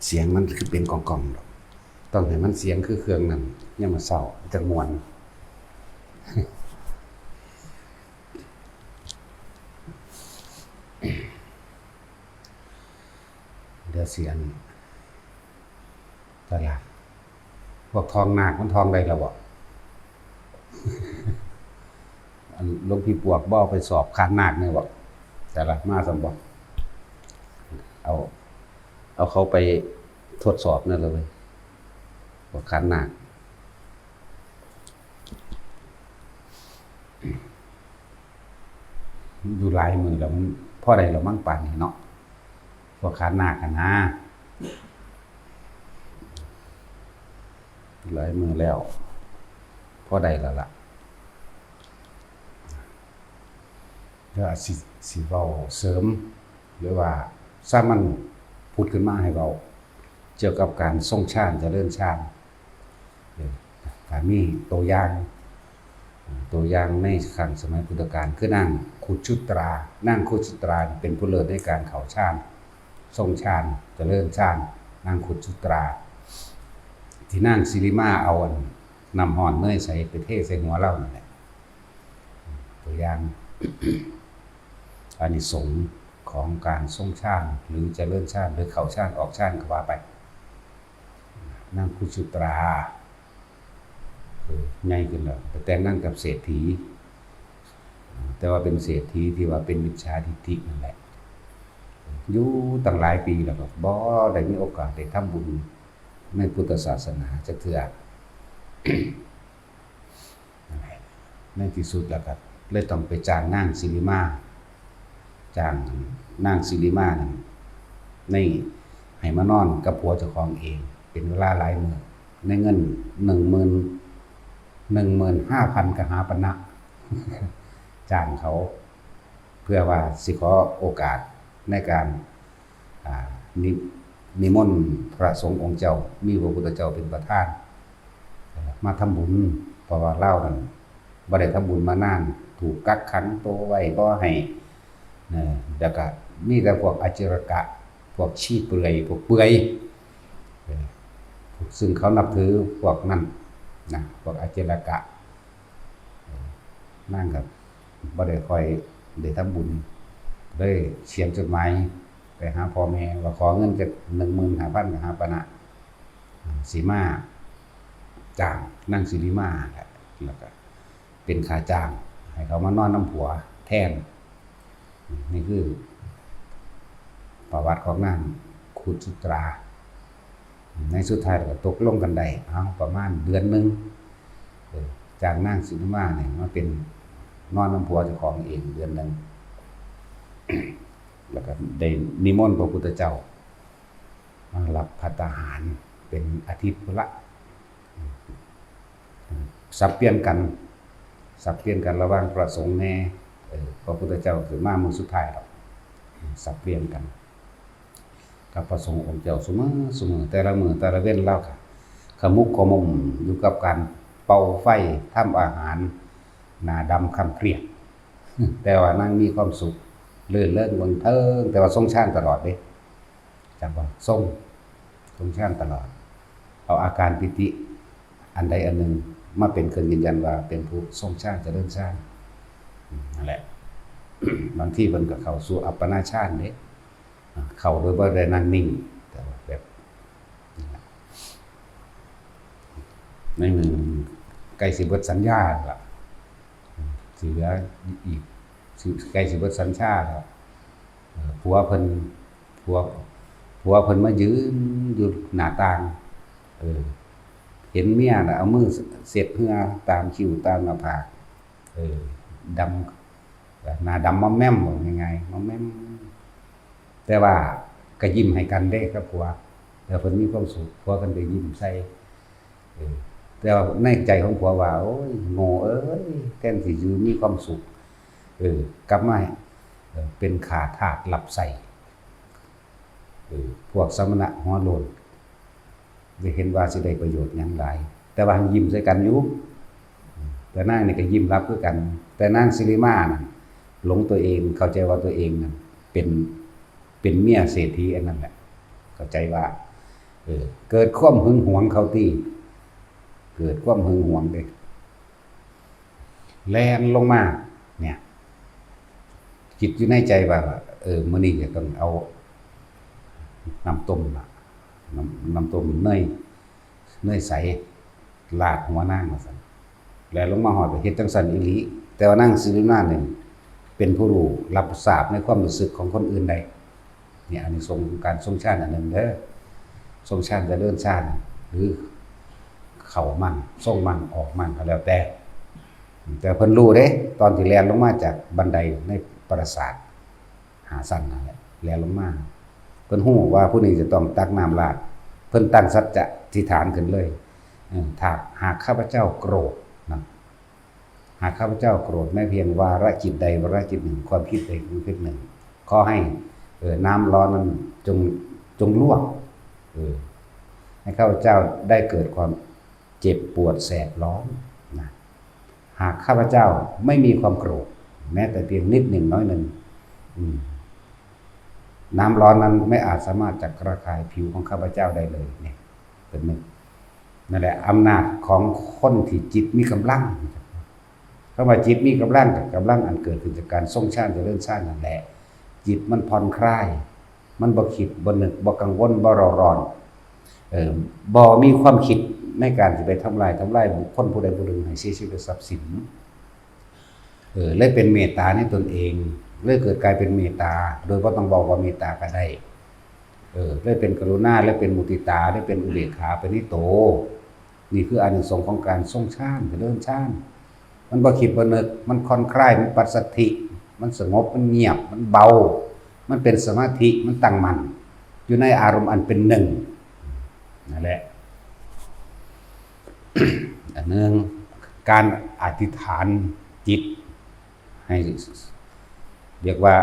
เสียงมันคือเป็นกล่องๆดอกต้องให้มันเสียงคือเครื่องนั้นยังมาเศร้าจังมวนเดี๋ยวเสียงตลาดพวกทองนาคมันทองได้แล้วบ่หลวงพี่ปวกบ่ไปสอบคานนาคเนี่ยบ่แต่ละมาสมบ่เอาเขาไปทดสอบนั่นเลยว่าคานนาคอยู่หลายมือแล้วมันพ่อใดเรามั่งปั่นเนาะพวกคานนาคกันนะหลายมือแล้วพ่อใดแล้วล่ะเดี๋ยวสิเว้าเสริมหรือว่าถ้ามันพูดขึ้นมาให้เราเกี่ยวกับการทรงฌานเจริญฌานมีตัวอย่างในครั้งสมัยพุทธกาลคือนางคุชุตรานางคุชุตราเป็นผู้เลิศในการเข้าฌานทรงฌานเจริญฌานนางคุชุตราที่นางสิริมาเอานำห่อนเนยใส่ไปเทใส่หัวเล่านั่นแหละตัวอย่างอานิสงส์ของการทรงฌานหรือเจริญฌานหรือเข้าฌานออกฌานก็ว่าไปนางคุชุตราใหญ่ขึ้นแล้วแต่งนั่งกับเศรษฐีแต่ว่าเป็นเศรษฐีที่ว่าเป็นมิจฉาทิฏฐินั่นแหละอยู่ตั้งหลายปีแล้วก็บ่ได้มีโอกาสได้ทำบุญในพุทธศาสนาจักเทื่อในที่สุดแล้วก็เลยต้องไปจ้างนางสิริมาจ้างนางสิริมานั่นในให้มานอนกับผัวเจ้าของเองเป็นเวลาหลายมื้อในเงิน15,000 กหาปณะจ้างเขาเพื่อว่าสิขอโอกาสในการนิมนต์พระสงฆ์องค์เจ้ามีพระพุทธเจ้าเป็นประธานมาทำบุญเพราะว่าเล่านั้นบ่ได้ทำบุญมานานถูกกักขังตัวไว้บ่ให้แล้วก็มีแต่พวกอจิรกะพวกชี้เปลือยพวกเปื่อยซึ่งเขานับถือพวกนั้นนะพวกอจิรกะนั่งกับบ่ได้ค่อยได้ทำบุญเลยเขียนจดหมายไปหาพ่อแม่ว่าขอเงินจาก15,000 กหาปณะสีมาจ้างนางสิริมาแล้วก็เป็นค่าจ้างให้เขามานอนน้ำผัวแทนนี่คือประวัติของนางคุชุตราในสุดท้ายก็ตกลงกันได้ประมาณเดือนนึงจากนางสิริมาเนี่ยมาเป็นนอนน้ำผัวเจ้าของเองเดือนนึงแล้วก็ได้นิมนต์พระพุทธเจ้ามารับภัตตาหารเป็นอาทิตย์ละสับเปลี่ยนกันระหว่างพระสงฆ์แน่พระพุทธเจ้าถึงมามื้อสุดท้ายแล้วสับเปลี่ยนกันกับพระสงฆ์องค์เจ้าเสมอแต่ละมื้อแต่ละเว้นเล่าค่ะขมุกขมุมอยู่กับการเป่าไฟทำอาหารหน้าดำคำเครียดแต่ว่านั่งมีความสุขเลื่อนเลิศบนเทิงแต่ว่าทรงฌานตลอดเด้จำบ่ทรงฌานตลอดเอาอาการปิติอันใดอันหนึ่งมาเป็นเครื่องยืนยันว่าเป็นผู้ทรงฌานเจริญฌานนั่นแหละบางที่เพิ่นก็เข้าสู่อัปปนาฌานเด้เข้าโดยบ่ได้นั่งนิ่งแต่ว่าแบบในมือใกล้สิเบิดสัญญาล่ะสิเหลืออีกใกล้สิเบิดสัญชาแล้วผัวเพิ่นมายืนอยู่หน้าต่างเห็นเมียน่ะเอามือเสร็จเหือตามคิ้วตามหน้าผากดำหน้าดำมอมแม่มว่ายังไงมอมแม่มแต่ว่าก็ยิ้มให้กันได้ครับผัวแล้วเพิ่นมีความสุขผัวกันก็ยิ้มใส่แต่ว่าในใจของผัวว่าโอ้ยโง่เอ้ยแทนที่จะมีความสุขกลับมาเป็นขาทาสหลับใส่พวกสมณะหัวโลนจะเห็นว่าสิได้ประโยชน์หยังหลายแต่ว่ายิ้มใส่กันอยู่แต่นางนี่ก็ยิ้มรับคือกันแต่นางสิริมาน่ะหลงตัวเองเข้าใจว่าตัวเองน่ะเป็นเมียเศรษฐีอันนั้นแหละเข้าใจว่า เกิดความหึงหวงเขาที่เกิดความหึงหวงเด้แล่นลงมาเนี่ยคิดอยู่ในใจว่ามื้อนี้จะต้องเอาน้ำต้มน้ำต้มเนยใสลาดหัวนางว่าซั่นแล้วลงมาฮอดก็เฮ็ดจังซั่นอีหลีแต่ว่านางสิริมาเนี่ยเป็นผู้รู้รับทราบในความรู้สึกของคนอื่นได้เนี่ยอันนี้ทรงการทรงชาติอันนึงเด้อทรงชาติจะเดินชาติหรือเข้ามันทรงมันออกมันก็แล้วแต่เพิ่นรู้เด้ตอนที่แล่นลงมาจากบันไดในปราสาทหาสั้นนั่นแหละแล่นลงมาเพิ่นฮู้ว่าผู้นี้จะต้องตักน้ำราดเพิ่นตั้งสัจจะอธิษฐานขึ้นเลยถ้าหากข้าพเจ้าโกรธนะหากข้าพเจ้าโกรธแม้เพียงวาระจิตใดวาระจิตหนึ่งความคิดใดความคิดหนึ่งขอให้น้ำร้อนนั้นจงลวกให้ข้าพเจ้าได้เกิดความเจ็บปวดแสบร้อนนะหากข้าพเจ้าไม่มีความโกรธแม้แต่เพียงนิดหนึ่งน้อยหนึ่งน้ำร้อนนั้นไม่อาจสามารถจะกระคายผิวของข้าพเจ้าได้เลยเนี่ยเป็นหนึ่งนั่นแหละอำนาจของคนที่จิตมีกำลังคำว่าจิตมีกำลังกับกำลังอันเกิดขึ้นจากการทรงชาติเจริญชาตินั่นแหละจิตมันผ่อนคลายมันบ่คิดบ่นึกบ่กังวลบ่เร่าร้อนบ่มีความคิดในการที่ไปทำลายบุคคลผู้ใดผู้หนึ่งให้เสียชีวิตทรัพย์สินเลยเป็นเมตตาในตนเองเลยเกิดกลายเป็นเมตตาโดยบ่ต้องบอกว่าเมตตาก็ได้เลยเป็นกรุณาเลยเป็นมุทิตาเลยเป็นอุเบกขาเป็นนิโตนี่คืออานิสงส์ของการทรงชาติเจริญชาติมันบ่คิดบ่นึกมันคลอนคลายมันปัสสัทธิมันสงบมันเงียบมันเบามันเป็นสมาธิมันตั้งมั่นอยู่ในอารมณ์อันเป็นหนึ่งนั่นแหละ อันนึงการอธิษฐานจิตให้เรียกว่า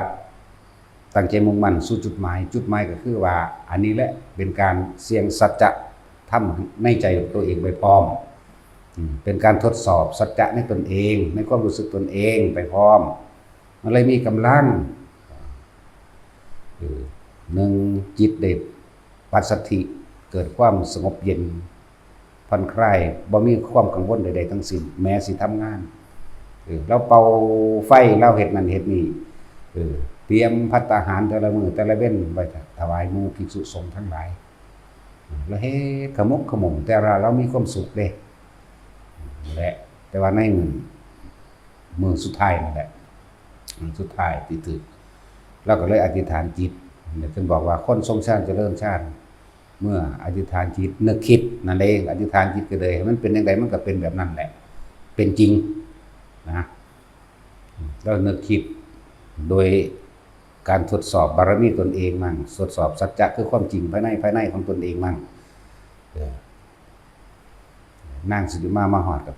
ตั้งใจมุ่งมั่นสู่จุดหมายก็คือว่าอันนี้แหละเป็นการเสี่ยงสัจจะทำในใจตัวเองไปพร้อมเป็นการทดสอบสัจจะในตนเองในความรู้สึกตนเองไปพร้อมมันเลยมีกำลังหนึ่งจิตเด็ดปัสสัทธิเกิดความสงบเย็นผ่อนคลายบ่มีความกังวลใดๆทั้งสิ้นแม้สิทำงานเราเป่าไฟเราเฮ็ดนั่นเฮ็ดนี่เตรียมภัตตาหารแต่ละมื้อแต่ละเว้นไว้ถวายหมู่ภิกษุสงฆ์ทั้งหลายแล้วเฮ็ดขมุกขมุมแต่เรามีความสุขเด้แหละแต่ว่าในมื้อสุดท้ายนั่นแหละสุดท้ายที่ถึกเราก็เลยอธิษฐานจิตจึงบอกว่าคนทรงชาติเจริญชาติเมื่ออธิษฐานจิตนึกคิดนั่นเองอธิษฐานจิตก็เลยมันเป็นยังไงมันก็เป็นแบบนั้นแหละเป็นจริงนะแล้วนึกคิดโดยการทดสอบบารมีตนเองมั่งทดสอบสัจจะคือความจริงภายในของตนเองมั่งนางสิริมาฮอดกับ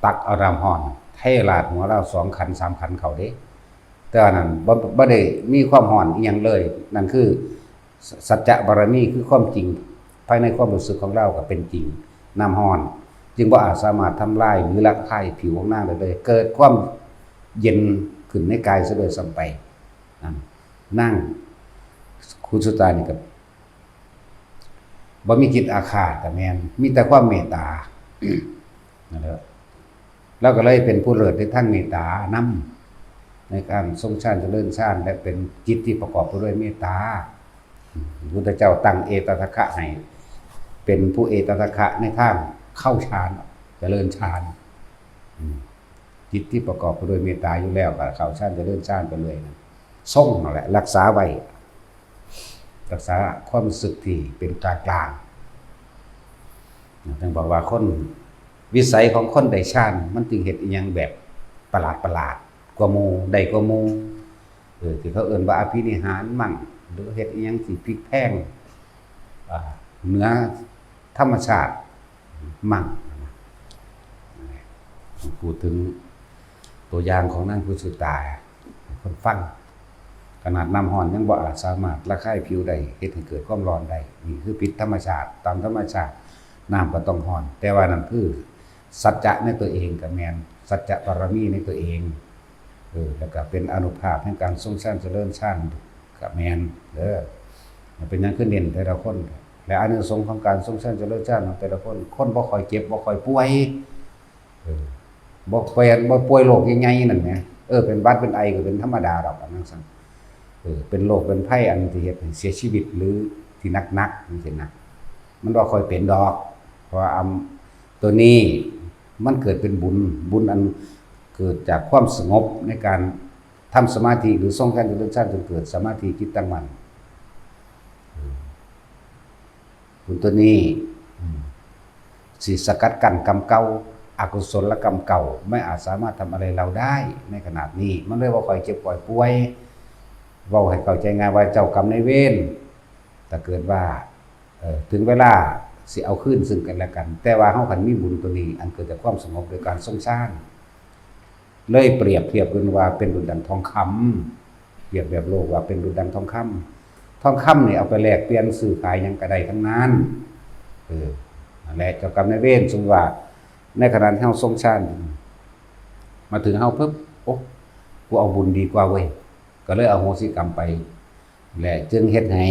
ตักเอาน้ำร้อนเทราดหัวเรา2 ขัน 3 ขันเขาเด้แต่ว่านั้นบ่ได้มีความร้อนอีหยังเลยนั่นคือสัจจะบารมีคือความจริงภายในความรู้สึกของเราก็เป็นจริงน้ำร้อนจึงบ่อาจสามารถทำลายหรือละลายผิวของนางได้เลยเกิดความเย็นขึ้นในกายซะโดยซ้ำไปนั่งคุณสุตานี่ก็บ่มีจิตอาฆาตแต่แม่นมีแต่ความเมตตานั่นแหละแล้วก็เลยเป็นผู้เลิศในทางเมตตานำในการทรงชาติเจริญชาติและเป็นจิตที่ประกอบไปด้วยเมตตาพระพุทธเจ้าตั้งเอตทัคคะให้เป็นผู้เอตทัคคะในทางเข้าฌานเจริญฌานจิตที่ประกอบไปด้วยเมตตาอยู่แล้วก็เข้าฌานเจริญฌานไปเลยทรงนั่นแหละรักษาไว้รักษาความรู้สึกที่เป็นกลางๆต้องบอกว่าคนวิสัยของคนได้ฌานมันจึงเฮ็ดอีหยังแบบประหลาดกว่าหมู่ได้กว่าหมู่ที่เขาเอิ้นว่าอภินิหารมั่งหรือเฮ็ดอีหยังสิพลิกแพลงเหนือธรรมชาติมั่งพูดถึงตัวอย่างของนางพุทธสุตาคนฟังขนาดน้ำร้อนยังบ่อาจสามารถระคายผิวได้เฮ็ดให้เกิดความร้อนได้นี่คือผิดธรรมชาติตามธรรมชาติน้ำก็ต้องร้อนแต่ว่านั่นคือสัจจะในตัวเองก็แม่นสัจจะบารมีในตัวเองแล้วก็เป็นอานุภาพแห่งการทรงชาติเจริญชาติก็แม่นเป็นหยังคือเน้นแต่ละคน และอานิสงส์ของการทรงสร้างเจริญชาติของแต่ละคนบ่ค่อยเจ็บบ่ค่อยป่วยบ่ป่วยโรคใหญ่ๆนั่นแหมเป็นหวัดเป็นไอก็เป็นธรรมดาดอกอันนั้นซั่นเป็นโรคเป็นภัยอันที่เฮ็ดให้เสียชีวิตหรือที่หนักๆจังซี่นะมันบ่ค่อยเป็นดอกเพราะว่าตัวนี้มันเกิดเป็นบุญอันเกิดจากความสงบในการทำสมาธิหรือทรงการเจริญชาติจนเกิดสมาธิจิตตั้งมั่นบุญตัวนี้สิสกัดกั้นกรรมเก่าอกุศลกรรมเก่าไม่อาจสามารถทำอะไรเราได้ในขนาดนี้มันเลยว่าคอยเจ็บปล่อยป่วยเว้าให้เข้าใจง่ายว่าเจ้ากรรมนายเวรถ้าเกิดว่าถึงเวลาสิเอาคืนซึ่งกันและกันแต่ว่าเฮาคันมีบุญตัวนี้อันเกิดจากความสงบโดยการทรงสร้างเลยเปรียบเทียบกันว่าเป็นดุจดังทองคำเปรียบแบบโลกว่าเป็นดุจดังทองคำนี่เอาไปแลกเปลี่ยนซื้อขายหยังก็ได้ทั้งนั้นนั่นแหละเจ้ากรรมนายเวรสมมุติว่าในขณะที่เฮาทรงฌานมาถึงเฮาปุ๊บโอ้กูเอาบุญดีกว่าเว้ยก็เลยอโหสิกรรมไปและจึงเฮ็ดให้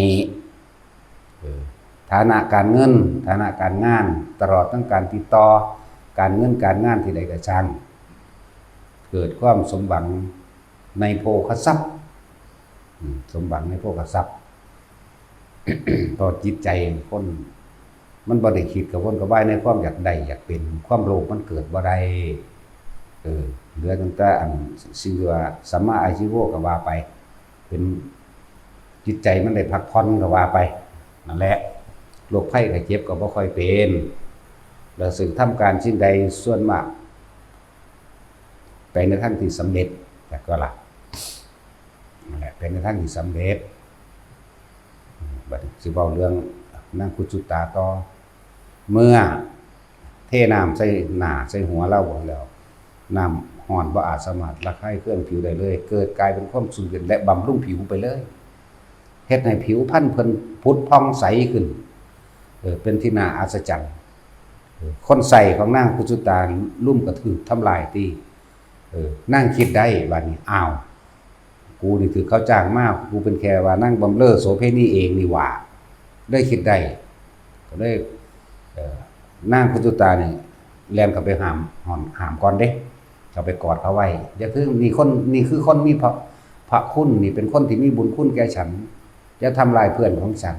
ฐานะการเงินฐานะการงานตลอดทั้งการติดต่อการเงินการงานที่ใดก็ช่างเกิดความสมหวังในโภคทรัพย์สมหวังในโภคทรัพย์ ต่อจิตใจคนมันบ่ได้คิดกับคนกับว่ายในความอยากได้อยากเป็นความโลภมันเกิดบ่ได้เหลือตั้งแต่อันสิ่งที่ว่าสัมมาอาชีโวก็ว่าไปเป็นจิตใจมันได้พักผ่อนก็ว่าไปนั่นแหละโรคภัยไข้เจ็บก็บ่ค่อยเป็นแล้วซึ่งทำการชิ้นใดส่วนมากไปในทางที่สำเร็จแต่ก็ล่ะนั่นแหละเป็นในทางที่สำเร็จบัดสิเว้าเรื่องนางคุจุตาต่อเมื่อเทน้ำใส่หน้าใส่หัวเราบ่แล้วน้ำร้อนบ่อาจสามารถระคายเคืองผิวได้เลยเกิดกลายเป็นความชุ่มเย็นและบำรุงผิวไปเลยเฮ็ดให้ผิวพรรณเพิ่นพุดผ่องใสขึ้นเป็นที่น่าอัศจรรย์คนใส่ของนางคุจุตาลุ่มกระถือทำลายตีนั่งคิดได้บัดนี้อ้าวกูนี่ถือเขาจ้างมากกูเป็นแค่ว่านั่งบำเรอโสเภณีเองนี่หว่าได้คิดได้ก็เลยนางคุจุตานี่แล่นเข้าไปหามก่อนเด้เข้าไปกอดเขาไว้อย่าคือนี่คือคนมีพระคุณนี่เป็นคนที่มีบุญคุณแก่ฉันอย่าทำลายเพื่อนของฉัน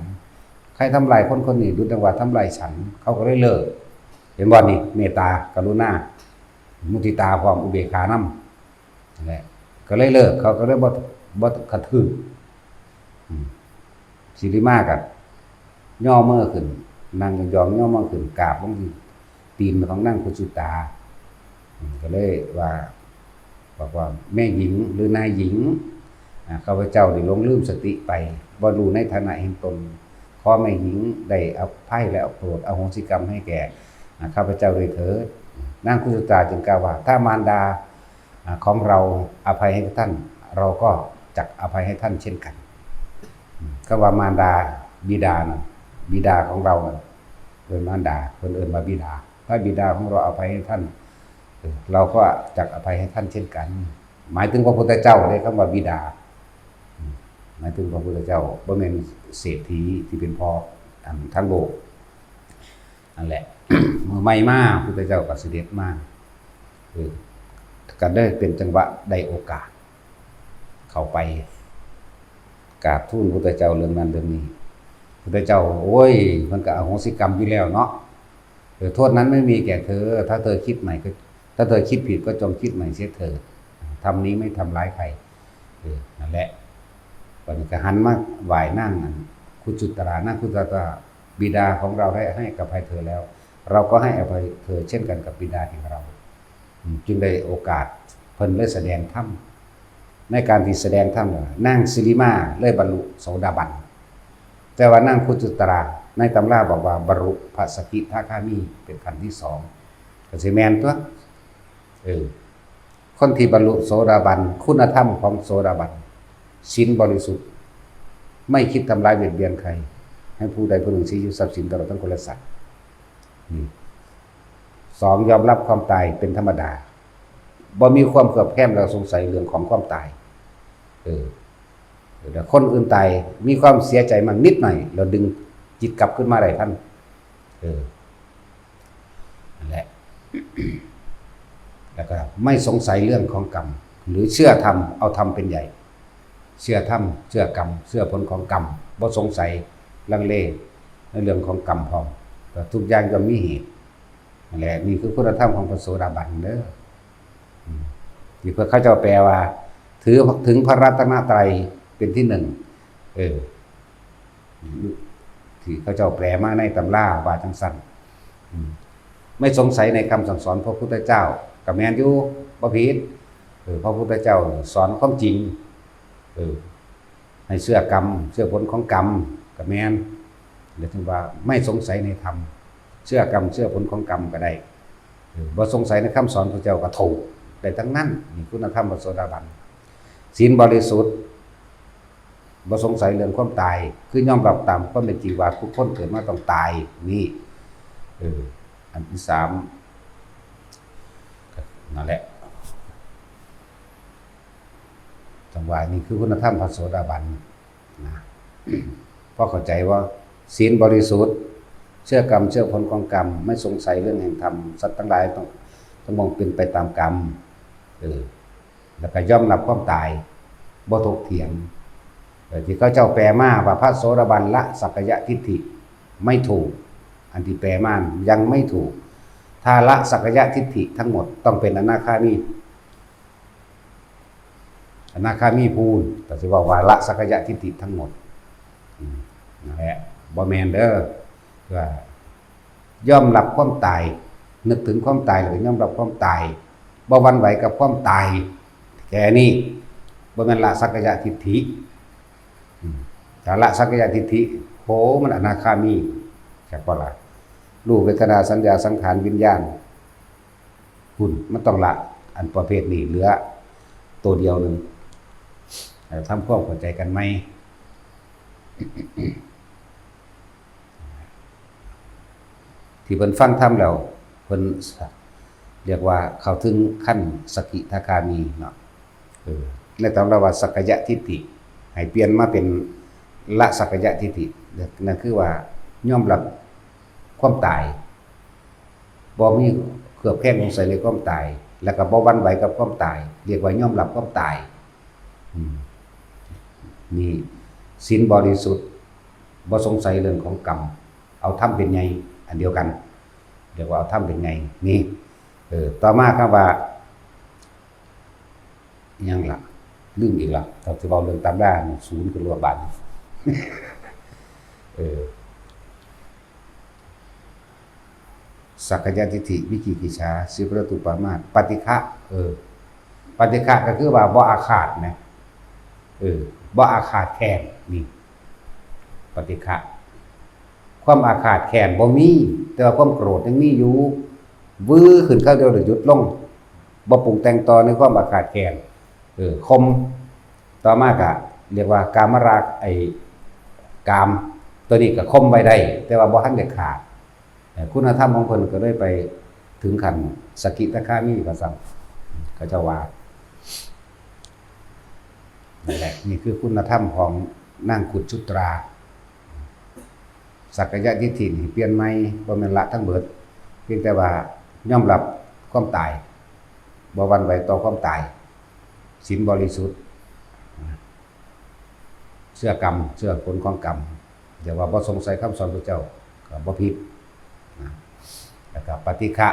ใครทำลายคนนี้ดูจังหวะทำลายฉันเขาก็เลยเลิกเห็นบ่นี่เมตตากรุณามุทิตาพร้อมอุเบกขานำนั่นแหละก็เลยเลิกเขาก็เลยบ่กระทืบสิริมาก็ย่อมือขึ้นนั่งยองย่อมือขึ้นกราบลงที่ตีนของนางคุจุตาก็เลยว่าบอกว่าแม่หญิงหรือนายหญิงข้าพเจ้าได้หลงลืมสติไปบ่รู้ในฐานะแห่งตนขอแม่หญิงได้อภัยและโปรดอโหสิกรรมให้แก่ข้าพเจ้าด้วยเถิดนางคุจุตาจึงกล่าวว่าถ้ามารดาของเราอภัยให้ท่านเราก็จักอภัยให้ท่านเช่นกันก็ว่ามารดาบิดาของเราเป็นมารดาคนอื่นมาบิดาถ้าบิดาของเราอภัยให้ท่านเราก็จักอภัยให้ท่านเช่นกันหมายถึงพระพุทธเจ้าเลยคำว่าบิดาหมายถึงพระพุทธเจ้าบ่แม่นเศรษฐีที่เป็นพ่อทั้งโลกนั่นแหละ เมื่อไม่มาพระพุทธเจ้าก็เสด็จมาก็ได้เป็นจังหวะได้โอกาสเข้าไปกราบทูลพระพุทธเจ้าเรื่องนั้นเรื่องนี้พระพุทธเจ้าโอ้ยมันก็อโหสิกรรมอยู่แล้วเนาะโทษนั้นไม่มีแก่เธอถ้าเธอคิดใหม่ก็ถ้าเธอคิดผิดก็จงคิดใหม่เสียเถิดทำนี้ไม่ทำร้ายใครนั่นแหละวันนี้ก็หันมาไหว้นั่งคุจุตรานั่งคุจุตราบิดาของเราให้อภัยเธอแล้วเราก็ให้อภัยเธอเช่นกันกับบิดาของเราจึงได้โอกาสเพิ่นเลยแสดงธรรมในการที่แสดงธรรมนั่งสิริมาเลยบรรลุโสดาบันแต่ว่านั่งคุจุตราในตำราบอกว่าบรรลุพระสกิทาคามีเป็นขั้นที่2ก็สิแม่นตัวคนที่บรรลุโสดาบันคุณธรรมของโสดาบันศีลบริสุทธิ์ไม่คิดทำลายเบียดเบียนใครให้ผู้ใดผู้หนึ่งชี้อยู่ทรัพย์สินตลอดทั้งคนและสัตว์2ยอมรับความตายเป็นธรรมดาบ่มีความเครือบแคลงและสงสัยเรื่องของความตายแต่คนอื่นตายมีความเสียใจมากนิดหน่อยเราดึง จิตกลับขึ้นมาได้ท่านนั่นแหละ แล้วก็ไม่สงสัยเรื่องของกรรมหรือเชื่อธรรมเอาธรรมเป็นใหญ่เชื่อธรรมเชื่อกรรมเชื่อผลของกรรมบ่สงสัยลังเลในเรื่องของกรรมพร้อมแต่ทุกอย่างจะมีเหตุนั่นแหละนี่คือคุณธรรมของพระโสดาบันเด้อที่เพื่อเขาเจ้าแปลว่าถือถึงพระรัตนตรัยเป็นที่หนึ่งที่เขาเจ้าแปลมาในตำราว่าจังซั่นไม่สงสัยในคำสั่งสอนพระพุทธเจ้ากับแม่นอยู่บ่ผิดพระพุทธเจ้าสอนความจริงให้เชื่อกรรมเชื่อผลของกรรมกับแม่นหรือถึงว่าไม่สงสัยในธรรมเชื่อกรรมเชื่อผลของกรรมก็ได้บ่สงสัยในคำสอนพระเจ้าก็ถูกได้ทั้งนั้นนี่คุณธรรมพระโสดาบันศีลบริสุทธิ์บ่สงสัยเรื่องความตายคือยอมรับตามความเป็นจริงว่าทุกคนเกิดมาต้องตายนี่อันที่3นั่นแหละจังหวะนี้คือคุณธรรมพระโสดาบันนะเพราะเข้าใจว่าศีลบริสุทธิ์เชื่อกรรมเชื่อผลของกรรมไม่สงสัยเรื่องแห่งธรรมสัตว์ทั้งหลายต้องมองเป็นไปตามกรรมแล้วก็ยอมรับความตายบ่ถกเถียงที่เขาเจ้าแปลมาว่าพระโสดาบันละสักยะทิฏฐิไม่ถูกอันที่แปลมายังไม่ถูกถ้าละสักยะทิฏฐิทั้งหมดต้องเป็นอนาคามีพูนแต่สิว่าละสักยะทิฏฐิทั้งหมดนั่นแหละบ่แม่นเด้อว่ายอมรับความตายนึกถึงความตายหรือยอมรับความตายบ่หวั่นไหวกับความตายแค่นี้บ่แม่นละสักยะทิฏฐิถ้าละสักยะทิฏฐิโหมันอนาคามีแค่บ่ล่ะรูปเวทนาสัญญาสังขารวิญญาณคุณมันต้องละอันประเภทนี้เหลือตัวเดียวนึงทำความเข้าใจกันไหมที่เพิ่นฟังธรรมแล้วเพิ่นเรียกว่าเข้าถึงขั้นสกิทาคามีเนาะในตำราว่าสักยะทิฏฐิให้เปลี่ยนมาเป็นละสักยะทิฏฐินั่นคือว่ายอมรับความตายบ่มีเครือบแคลงสงสัยในความตายแล้วก็บ่หวั่นไหวกับความตายเรียกว่ายอมรับความตายนี่ศีลบริสุทธิ์บ่สงสัยเรื่องของกรรมเอาธรรมเป็นไงอันเดียวกันเรียกว่าเอาธรรมเป็นไงนี่ต่อมาครับว่ายังล่ะลืมอีกล่ะเราจะเว้าเรื่องตามด้านศูนย์คือรัวบานสักยะทิฏฐิวิจิกิจฉาสิประตูปามาสปฏิฆะปฏิฆะก็คือว่าบ่อาฆาตนะบ่อาฆาตแค้นนี่ปฏิฆะความอาฆาตแค้นบ่มีแต่ว่าความโกรธยังมีอยู่วื้อขึ้นเข้าเดียวหยุดลงบ่ปรุงแต่งต่อในความอาฆาตแค้นคมต่อมาก็เรียกว่ากามราคะกามตัวนี้ก็คมไว้ได้แต่ว่าบ่ทันได้ขาดคุณธรรมของเพิ่นก็เลยไปถึงขั้นสกิทาคามีว่าซั่นเขาเจ้าว่านั่นแหละนี่คือคุณธรรมของนางขุดชุตราสักยะทิฏฐิเปลี่ยนใหม่บ่แม่นละทั้งเบิดเพียงแต่ว่ายอมรับความตายบ่หวั่นไหวต่อความตายศีลบริสุทธิ์เชื่อกรรมเชื่อผลของกรรมอย่าว่าบ่สงสัยคำสอนพระเจ้าก็บ่ผิดแล้วก็ปฏิฆะ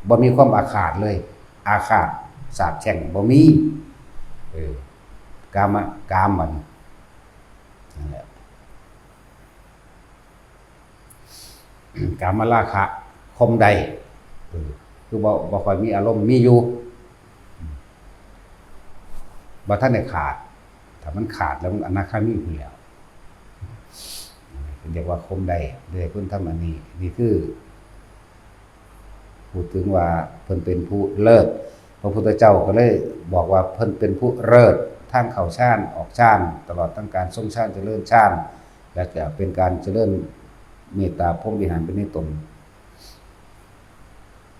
บ่มีความอาฆาตเลยอาฆาตสาปแช่งบ่มีกามมันนั่นแหละกามราคะคมใดคือบ่ค่อยมีอารมณ์มีอยู่บ่ทันได้ขาดถ้ามันขาดแล้วมันอนาคามีพุ่นแล้วเรียกว่าคมใดด้วยคุณธรรมอันนี้นี่คือพูดถึงว่าเพิ่นเป็นผู้เลิศพระพุทธเจ้าก็เลยบอกว่าเพิ่นเป็นผู้เลิศทางเข้าฌานออกฌานตลอดทั้งการทรงฌานเจริญฌานและจะเป็นการเจริญเมตตาพรหมวิหารเป็นในตน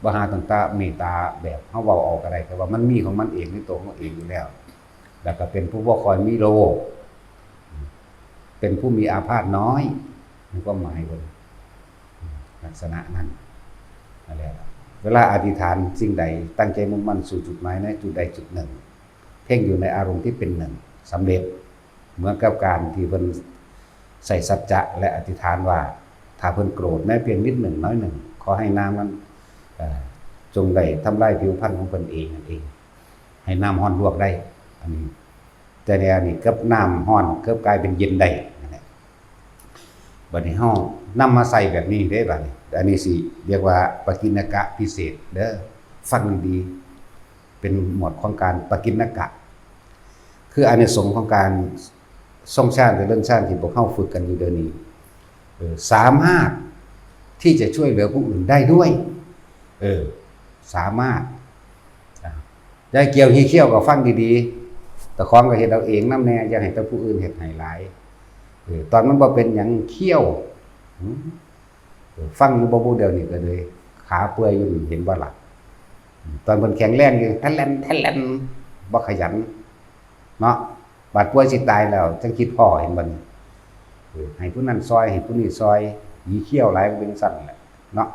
บ่หาต่างๆเมตตาแบบเฮาเว้าออกก็ได้แต่ว่ามันมีของมันเองในตัวของเองอยู่แล้วแล้วก็เป็นผู้บ่ค่อยมีโลภเป็นผู้มีอาพาธน้อย มีความหมายบนลักษณะนั้นนั่นแหละเวลาอธิษฐานสิ่งใดตั้งใจมุ่งมั่นสู่จุดหมายในจุดใดจุดหนึ่งเพ่งอยู่ในอารมณ์ที่เป็นหนึ่งสำเร็จเหมือนกับการที่เพิ่นใส่สัจจะและอธิษฐานว่าถ้าเพิ่นโกรธแม้เพียงนิดหนึ่งน้อยหนึ่งขอให้น้ำนั้นจงได้ทำลายผิวพรรณของเพิ่นเองนั่นเองให้น้ำร้อนลวกได้อันนี้แต่ในอันนี้กับน้ำร้อนก็กลายเป็นเย็นได้บัดนี้เฮานำมาใส่แบบนี้ได้บัดนี้อันนี้สิเรียกว่าปกิณกะพิเศษเด้อฟังดีๆเป็นหมวดของการปกิณกะคืออานิสงส์ของการทรงฌานหรือเรื่องฌานที่พวกเฮาฝึกกันอยู่เดี๋ยวนี้สามารถที่จะช่วยเหลือผู้อื่นได้ด้วยสามารถได้เกี่ยวเขี้ยวก็ฟังดีๆแต่ของก็เฮ็ดเอาเองนำแน่อย่าให้แต่ผู้อื่นเฮ็ดให้หลายตอนมันบ่เป็นหยังเขี้ยวฟังอยู่บ่เดียวนี่ก็เลยขาเปื่อยอยู่เห็นบ่ล่ะตอนเพิ่นแข็งแรงอยู่แล่นบ่ขยันเนาะบาดป่วยสิตายแล้วจังคิดพ่อเห็นบ่นี่ให้ผู้นั้นซอยให้ผู้นี้ซอยหีเขี้ยวหลายเป็นสั่นแหละเนาะ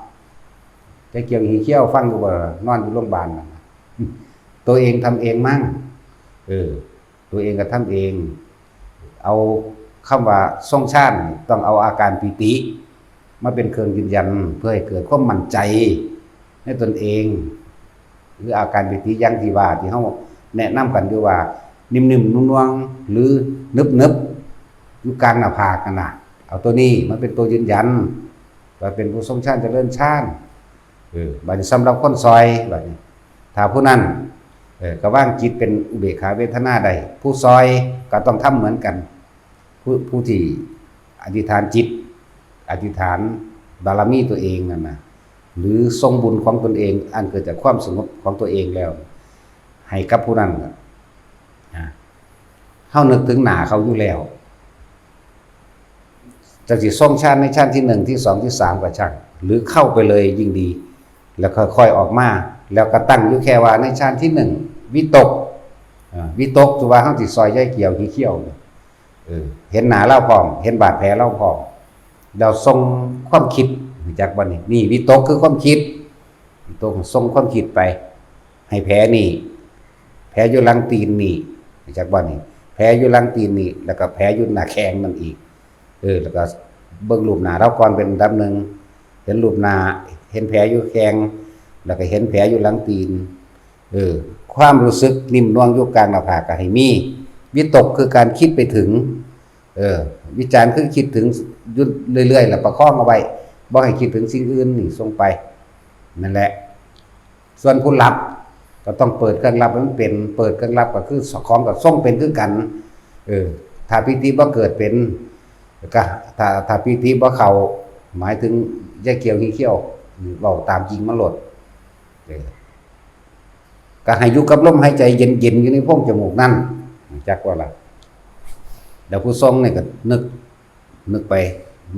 จะเกี่ยวหีเขี้ยวฟังอยู่บ่นอนอยู่โรงพยาบาลตัวเองทำเองมั่งตัวเองก็ทำเองเอาคำว่าทรงฌานต้องเอาอาการปีติมาเป็นเครื่องยืนยันเพื่อให้เกิดความมั่นใจในตนเองหรืออาการปีติอย่างที่ว่าที่เฮาแนะนำกันอยู่ว่านิ่มๆนุ่มๆหรือนึบๆอยู่กลางหน้าผากนั่นน่ะเอาตัวนี้มันเป็นตัวยืนยันว่าเป็นผู้ทรงฌานเจริญฌานบัดนี้สำหรับคนซอยบัดนี้ถ้าผู้นั้นก็ว่างจิตเป็นอุเบกขาเวทนาได้ผู้ซอยก็ต้องทำเหมือนกันผู้ที่อธิษฐานจิตอธิษฐานบารมีตัวเองนั่นนะหรือทรงบุญของตนเองอันเกิดจากความสงบของตัวเองแล้วให้กับผู้นั้นเฮานึกถึงหน้าเขาอยู่แล้วจะสิทรงฌานในฌานที่1ที่2ที่3ก็ช่างหรือเข้าไปเลยยิ่งดีแล้วค่อยๆออกมาแล้วก็ตั้งอยู่แค่ว่าในฌานที่1วิตกคือว่าเฮาสิซอยใยเกี่ยวขี้เขี้ยวเห็นหน้าเราพร้อมเห็นบาดแผลเราพร้อมเราทรงความคิดจากบัดนี้นี่วิตกคือความคิดวิตกทรงความคิดไปให้แผลนี่แผลอยู่หลังตีนนี่จากบัดนี้แผลอยู่หลังตีนนี่แล้วก็แผลอยู่หน้าแข้งนั่นอีกแล้วก็เบิ่งรูปหน้าเราก่อนเป็นอันดับหนึ่งเห็นรูปหน้าเห็นแผลอยู่แข้งแล้วก็เห็นแผลอยู่หลังตีนความรู้สึกนิ่มนวลอยู่กลางหน้าผากก็ให้มีวิตกคือการคิดไปถึงวิจารณ์คือคิดถึงเรื่อยๆแล้วประคองเอาไว้บ่ให้คิดถึงสิ่งอื่นนี่ส่งไปนั่นแหละส่วนผู้รับก็ต้องเปิดเครื่องรับมันเป็นเปิดเครื่องรับก็คือของกับส่งเป็นคือกันถ้าปิติบ่เกิดเป็นก็ถ้าปิติบ่เข้าหมายถึงแยกเกี่ยวขี้เขี้ยวเว้าตามจริงมันโลดก็ให้อยู่กับลมหายใจเย็นๆอยู่ในโพรงจมูกนั่นจักว่าล่ะเดี๋ยวผู้ทรงเนี่ยก็นึกไป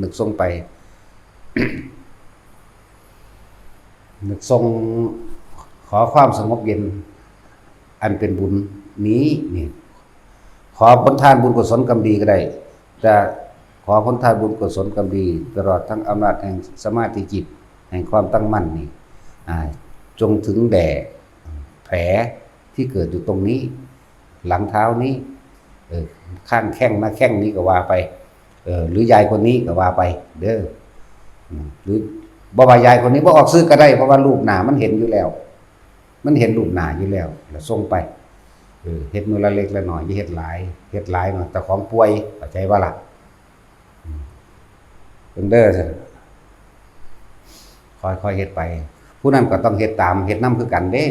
นึกทรงไป นึกทรงขอความสงบเย็นอันเป็นบุญนี้นี่ขอผลทานบุญกุศลกรรมดีก็ได้จะขอผลทานบุญกุศลกรรมดีตลอดทั้งอำนาจแห่งสมาธิจิตแห่งความตั้งมั่นนี่จงถึงแด่แผลที่เกิดอยู่ตรงนี้หลังเท้านี้ข้างแข้งหน้าแข้งนี้ก็ว่าไปหรือยายคนนี้ก็ว่าไปเด้อหรือบ่ว่ายายคนนี้บ่ออกซื้อก็ได้เพราะว่ารูปหน้ามันเห็นอยู่แล้วมันเห็นรูปหน้าอยู่แล้วแล้วส่งไปเฮ็ดมื้อละเล็กละน้อยอย่าเฮ็ดหลายเนาะแต่ของป่วยเข้าใจว่าล่ะเพิ่นเด้อค่อยๆเฮ็ดไปผู้นั้นก็ต้องเฮ็ดตามเฮ็ดนำคือกันเด้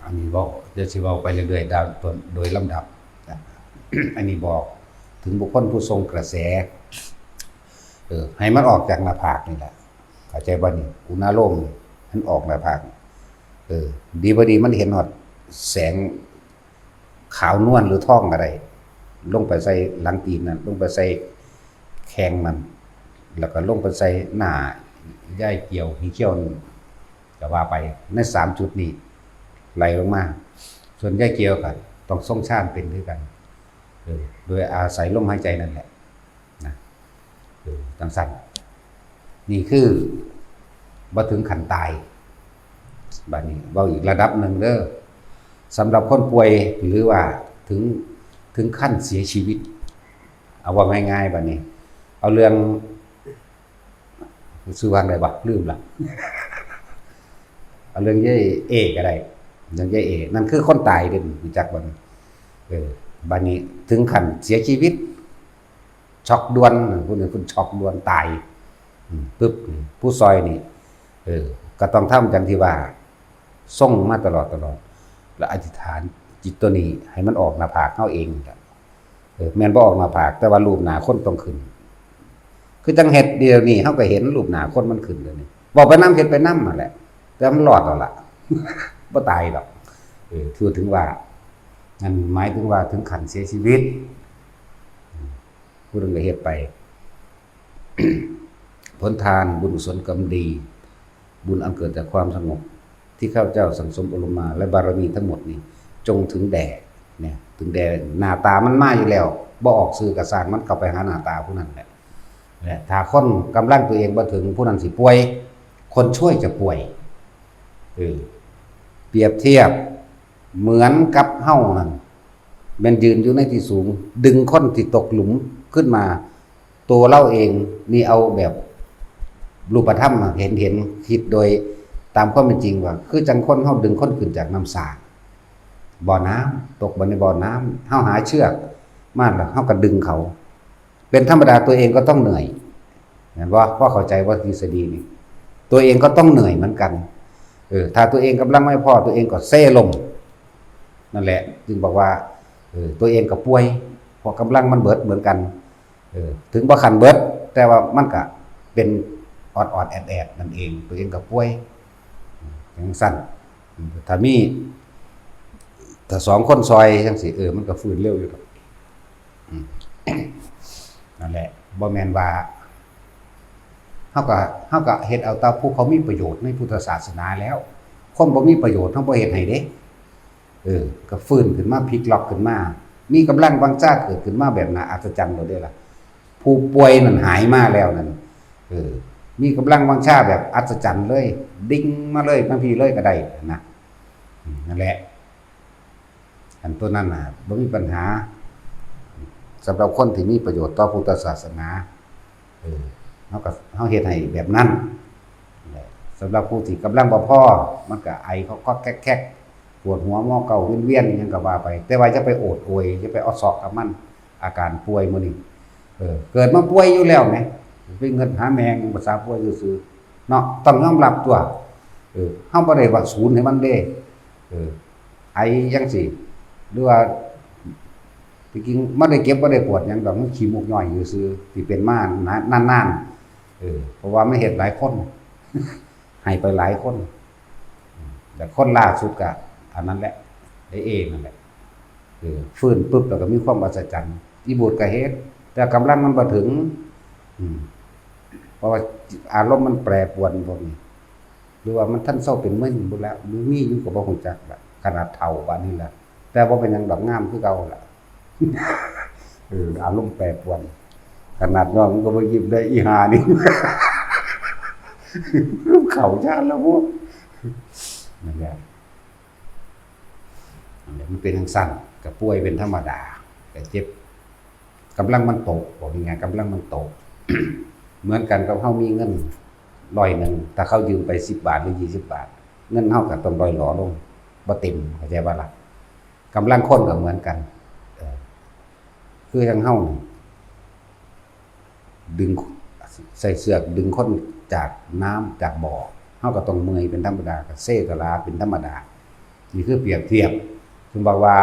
อันนี้บอกจะสิเว้าไปเรื่อยๆโดยลำดับ อันนี้บอกถึงบุคคลผู้ทรงกระแสให้มันออกจากหน้าผากนี่แหละเข้าใจบ่นี่อุณาโลมมันออกหน้าผากดีบ่ดีมันเห็นฮอดแสงขาวนวลหรือทองอะไรลงไปใส่หลังตีนนั่นลงไปใส่แข้งมันแล้วก็ลงไปใส่หน้าย่ายเกี่ยวหีเขี้ยวจะว่าไปใน3จุดนี้ไหลลงมาส่วนย่ายเกี่ยวก็ต้องทรงฌานเป็นด้วยกัน โดยอาศัยลมหายใจนั่นแหละนะจังสั่นนี่คือบ่ถึงขั้นตายบัดนี้เว้าอีกระดับหนึ่งเด้อสำหรับคนป่วยหรือว่าถึงขั้นเสียชีวิตเอาว่าง่ายๆบัดนี้เอาเรื่องชื่อว่าอะไรบ่ลืมละเอาเรื่องยายเอก็ได้เรื่องยายเอนั่นคือคนตายเด้รู้จักบ่บัดนี้ถึงขั้นเสียชีวิตช็อกด่วนผู้นึงคุณช็อกด่วนตายปึ๊บผู้ซอยนี่ก็ต้องทำจังที่ว่าส่งมาตลอดแล้วอธิษฐานจิตตัวนี้ให้มันออกหน้าผากเฮาเองแม่นบ่ออกหน้าผากแต่ว่ารูปหน้าคนต้องขึ้นคือจังเฮ็ดเดียวนี้เฮาก็เห็นรูปหน้าคนมันขึ้นเดี๋ยวนี้บ่ไปนำเฮ็ดไปนำนั่นแหละแต่มันรอดแล้วล่ะบ่ตายดอกถือถึงว่านั่นหมายถึงว่าถึงขั้นเสียชีวิตผู้นึงก็เฮ็ดไป ผลทานบุญกุศลกรรมดีบุญอันเกิดจากความสงบที่ข้าพเจ้าสังสมอบรมมาและบารมีทั้งหมดนี้จงถึงแด่เนี่ยถึงแด่หน้าตามันมาอยู่แล้วบ่ออกสื่อกระสร้างมันเข้าไปหาหน้าตาผู้นั้นแหละถ้าคนกำลังตัวเองบ่ถึงผู้นั้นสิป่วยคนช่วยจะป่วยเปรียบเทียบเหมือนกับเฮ้านั่นมันยืนอยู่ในที่สูงดึงคนที่ตกหลุมขึ้นมาตัวเล่าเองนี่เอาแบบรูปธรรมเห็นคิดโดยตามความเป็นจริงว่าคือจังคนเฮาดึงคนขึ้นจากน้ำสาบ่อน้ำตกบนในบ่อน้ำเฮาหาเชือกมาแล้วเฮาก็ดึงเขาเป็นธรรมดาตัวเองก็ต้องเหนื่อยเห็นบ่ว่าเข้าใจว่าทฤษฎีนี่ตัวเองก็ต้องเหนื่อยเหมือนกันถ้าตัวเองกำลังไม่พอตัวเองก็เซ่ลมนั่นแหละจึงบอกว่าตัวเองก็ป่วยเพราะกำลังมันเบิดเหมือนกันถึงบ่คันเบิดแต่ว่ามันก็เป็นออดๆแอดๆนั่นเองตัวเองก็ป่วยจังซั่นถ้า2คนซอยจังซี่มันก็ฟื้นเร็วอยู่ดอกนั่นแหละบ่แม่นว่าเฮาก็เฮ็ดเอาตามผู้เขามีประโยชน์ในพุทธศาสนาแล้วคนบ่มีประโยชน์เฮาบ่เฮ็ดให้เด้ก็ฟื้นขึ้นมาพลิกล็อกขึ้นมามีกำลังวังชาเกิดขึ้นมาแบบน่าอัศจรรย์โดดเด้ล่ะผู้ป่วยนั่นหายมาแล้วนั่นมีกำลังวังชาแบบอัศจรรย์เลยดิ่งมาเลยบางทีเลยก็ได้นะนั่นแหละอันตัวนั้นน่ะบ่มีปัญหาสำหรับคนที่มีประโยชน์ต่อพุทธศาสนาเฮาเฮ็ดให้แบบนั้นสำหรับผู้ที่กำลังบ่พอมันก็ไอเขาก็แคกปวดหัวงอเก่าเวียนๆยังก็ว่าไปแต่ว่าจะไปโอดโอยจะไปออซอกกับมันอาการป่วยมื้อนี้เกิดมาป่วยอยู่แล้วแหมไปเงินหาแมงภาษาป่วยซื่อๆเนาะต้องยอมรับตัวเฮาบ่ได้ว่าศูนย์ให้มันเด้ไอจังซี่หรือว่าจริงๆบ่ได้เก็บบ่ได้ปวดหยังดอกมันขี้มูกย่อยอยู่ซื่อที่เป็นมานานเพราะว่ามันเฮ็ดหลายคนให้ไปหลายคนแต่คนล่าสุดก็อันนั้นแหละนั่นแหละฟื้นปุ๊บแล้วก็มีความอัศจรรย์อีบูดก็เฮ็ดแต่กำลังมันบ่ถึงเพราะว่าอารมณ์มันแปรปรวนพวกนี้หรือว่ามันท่านเศร้าเป็นมึนบ่แล้วหรือมีอยู่ก็บ่ฮู้จักล่ะขนาดเฒ่าปานนี้ล่ะแต่บ่เป็นหยังดอกงามคือเก่าล่ะอารมณ์แปรปรวนขนาดน้องมันก็บ่ยิ้มได้อีห่านี่เข้าชาติแล้วพวกนั่นแหละมันเป็นจังซั่นก็ป่วยเป็นธรรมดาก็เจ็บกำลังมันตกบอกยังไงกำลังมันตก เหมือนกันกับเฮามีเงิน100นึงถ้าเขายืมไป10บาทหรือ20บาทเงินเฮาก็ต้องร่อยหลอลงบ่เต็มเข้าใจบ่ล่ะกำลังคนก็เหมือนกันคือจังเฮาดึงใส่เสือกดึงคนจากน้ำจากบ่อเฮาก็ต้องเมื่อยเป็นธรรมดาก็เซกะลาเป็นธรรมดานี่คือเปรียบเทียบถึงบอกว่า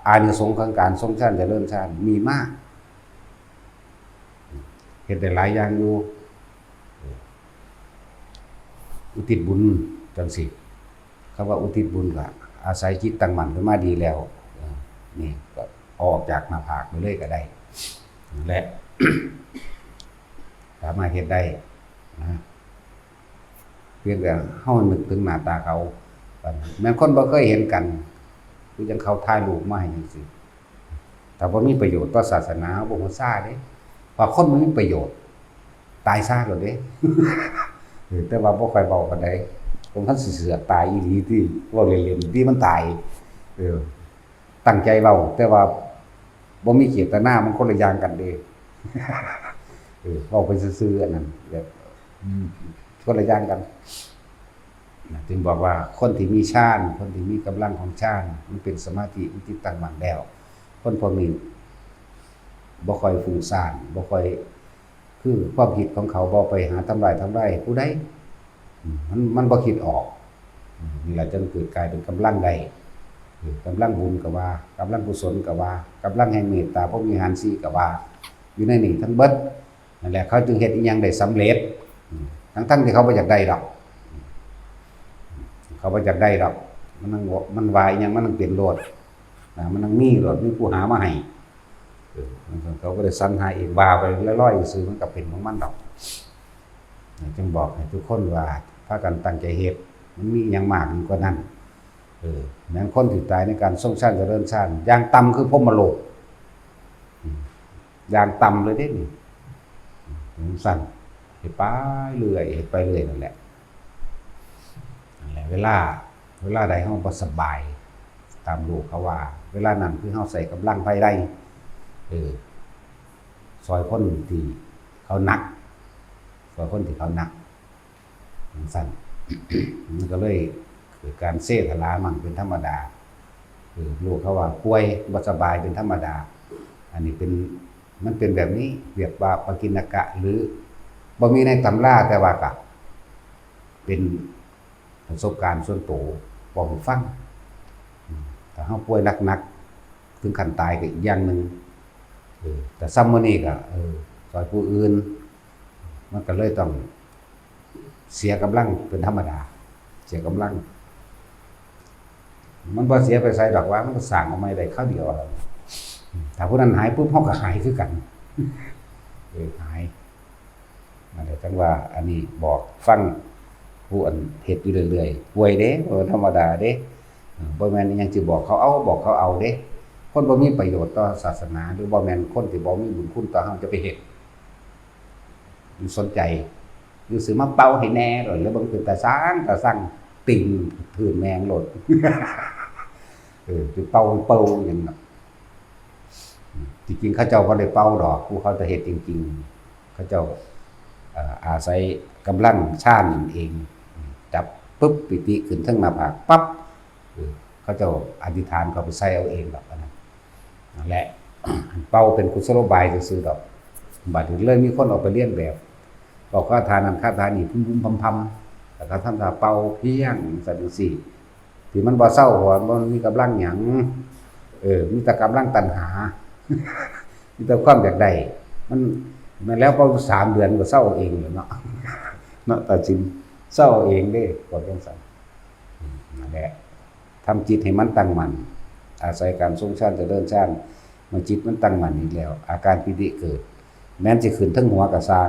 อานิสงส์ของการทรงชาติเจริญชาติมีมากเฮ็ดได้หลายอย่างอยู่อุทิศบุญจังซี่คำว่าอุทิศบุญก็อาศัยจิตตั้งมั่นขึ้นมาดีแล้วนี่ก็ออกจากหน้าผากไปเลยก็ได้และสามารถเฮ็ดได้นะเพียงแต่เฮานึกถึงหน้าตาเขาแม้คนบ่เคยเห็นกันคือจังเขาถ่ายรูปมาให้จังซี่ แต่ว่ามีประโยชน์ต่อศาสนาบ่ฮู้ซ่าเด้ว่าคนมันมีประโยชน์ตายซะแล้วเด้ แต่ว่าบ่ค่อยเว้าปานใดผมทันสิเสือกตายอีหลีที่เว้าเล่นๆที่มันตายเออตั้งใจเว้าแต่ว่าบ่มีเจตนามันคนละอย่างกันเด้ เว้าไปซื่อๆอันนั้นแบบคนละอย่างกันจึงบอกว่าคนที่มีฌานคนที่มีกำลังของฌานมันเป็นสมาธิมันจิตตั้งมั่นแล้วคนพวกนี้บ่ค่อยฟุ้งซ่านบ่ค่อยคือความคิดของเขาบ่ไปหาทำลายผู้ใดมันบ่คิดออกนี่แหละจึงเกิดกลายเป็นกำลังใดกำลังบุญก็ว่ากำลังกุศลก็ว่ากำลังแห่งเมตตาพรหมวิหาร4ก็ว่าอยู่ในนี่ทั้งเบิดนั่นแหละเขาจึงเฮ็ดอีหยังได้สำเร็จทั้งที่เขาบ่อยากได้ดอกเขาบ่อยากได้ดอกมันวายอีหยังมันต้องเป็นโลดมันต้องมีโลดมีผู้หามาให้เขาก็ได้สรรหาเองว่าไปลอยๆซื่อมันก็เป็นของมันดอกจึงบอกให้ทุกคนว่าพากันตั้งใจเฮ็ดมันมีหยังมากยิ่งกว่านั้นแม้คนที่ตายในการทรงชาติเจริญชาติอย่างต่ำคือพรหมโลกอย่างต่ำเลยเด้นี่สั่นไปเรื่อยไปเรื่อยนั่นแหละเวลาใดเฮาบ่สบายตามโลกเขาว่าเวลานั้นคือเฮาใส่กำลังภายในซอยคนที่เขาหนักซอยคนที่เขาหนักสั่น มันก็เลยเกิดการเสถลามั่งเป็นธรรมดาลูกเขาว่าป่วยบ่สบายเป็นธรรมดาอันนี้มันเป็นแบบนี้เรียกว่าปกิณกะหรือบ่มีในตำราแต่ว่าก็เป็นประสบการณ์ส่วนตัวบอกให้ฟังถ้าเฮาป่วยหนักๆถึงขั้นตายก็อีกอย่างนึงแต่ซ้ำมื้อนี้ก็ซอยผู้อื่นมันก็เลยต้องเสียกำลังเป็นธรรมดาเสียกำลังมันบ่เสียไปใส่ดอกว่ามันก็สร้างออกมาได้คราวเดียวถ้าผู้นั้นหายปุ๊บเฮาก็หายคือกันหายนั่นแหละจังว่าอันนี้บอกฟังผู้อันเฮ็ดอยู่เรื่อยๆป่วยเด้บ่ธรรมดาเด้บ่แม่นอิหยังสิบอกเขาเอาเด้คนบ่มีประโยชน์ต่อศาสนาหรือบ่แม่นคนที่บ่มีบุญคุณต่อเฮาจะไปเฮ็ดอยู่สนใจอยู่สิมาเป่าให้แน่หรือบ่เป็นตาสร้างติ่งพื้นแมงโลดสิเป่าหยังน่ะจริงๆเขาเจ้าบ่ได้เป่าดอกผู้เขาจะเฮ็ดจริงๆเขาเจ้าอาศัยกำลังฌานเองจับปึ๊บปิติขึ้นทั้งหน้าผากปั๊บเขาเจ้าอธิษฐานเขาไปใส่เอาเองดอกนั่นแหละเป่าเป็นกุศโลบายซื่อๆดอกบัดนี้เลยมีคนออกไปเรียนแบบบอกว่าทานนั้นค่าทานนี่พุ่มๆพำๆแต่ถ้าทำตาเป่าเพียงจังซี่ที่มันบ่เศร้าบ่มันมีกำลังหยังมีแต่กำลังตัณหา มีแต่ความอยากได้มันแล้วพอ3 เดือนก็เศร้าเองเลยเนาะตัดสินเศร้าเองเด้กดจังซั่นนั่นแหละทำจิตให้มันตั้งมั่นอาศัยการทรงฌานเจริญฌานเมื่อจิตมันตั้งมั่นอีกแล้วอาการปิติเกิดแม้นสิขึ้นทั้งหัวก็สร้าง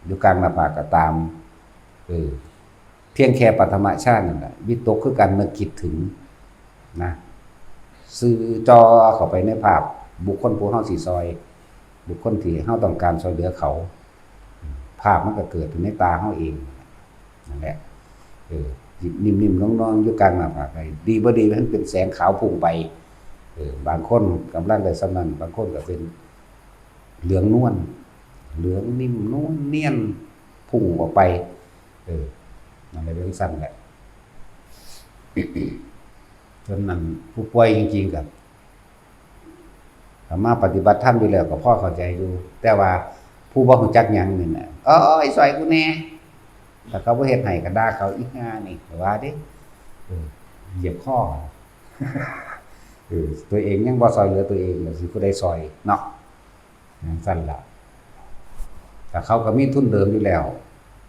อยู่กลางหน้าผากก็ตามเพียงแค่ปฐมฌานนั่นแหละวิตกคือการนึกคิดถึงนะสื่อจอเข้าไปในภาพบุคคลผู้เฮาสิซอยบุคคลที่เฮาต้องการช่วยเหลือเขาภาพมันก็เกิดในตาเฮาเองนั่นแหละนิ่มๆน้องๆอยู่กลางหน้าผากไปดีบ่ดีมันเป็นแสงขาวพุ่งไปบางคนกำลังได้สำนั้นบางคนก็เป็นเหลืองนวลเหลืองนิ่มนวลเนียนพุ่งออกไปนั่นแหละเป็นสั้นแหละ จนนั้นผู้ป่วยจริงๆกับมาปฏิบัติธรรมอยู่แล้วก็พ่อเข้าใจอยู่แต่ว่าผู้บ่รู้จักหยังนี่น่ะไอ้ซอยกูแน่ถ้าเขาบ่เฮ็ดให้ก็ด่าเขาอีกง่านี่ว่าเด้เหยียบคอตัวเองยังบ่ซอยเหลือตัวเองแล้วสิผู้ใดซอยเนาะอย่างซั่นล่ะแต่เขาก็มีทุนเดิมอยู่แล้ว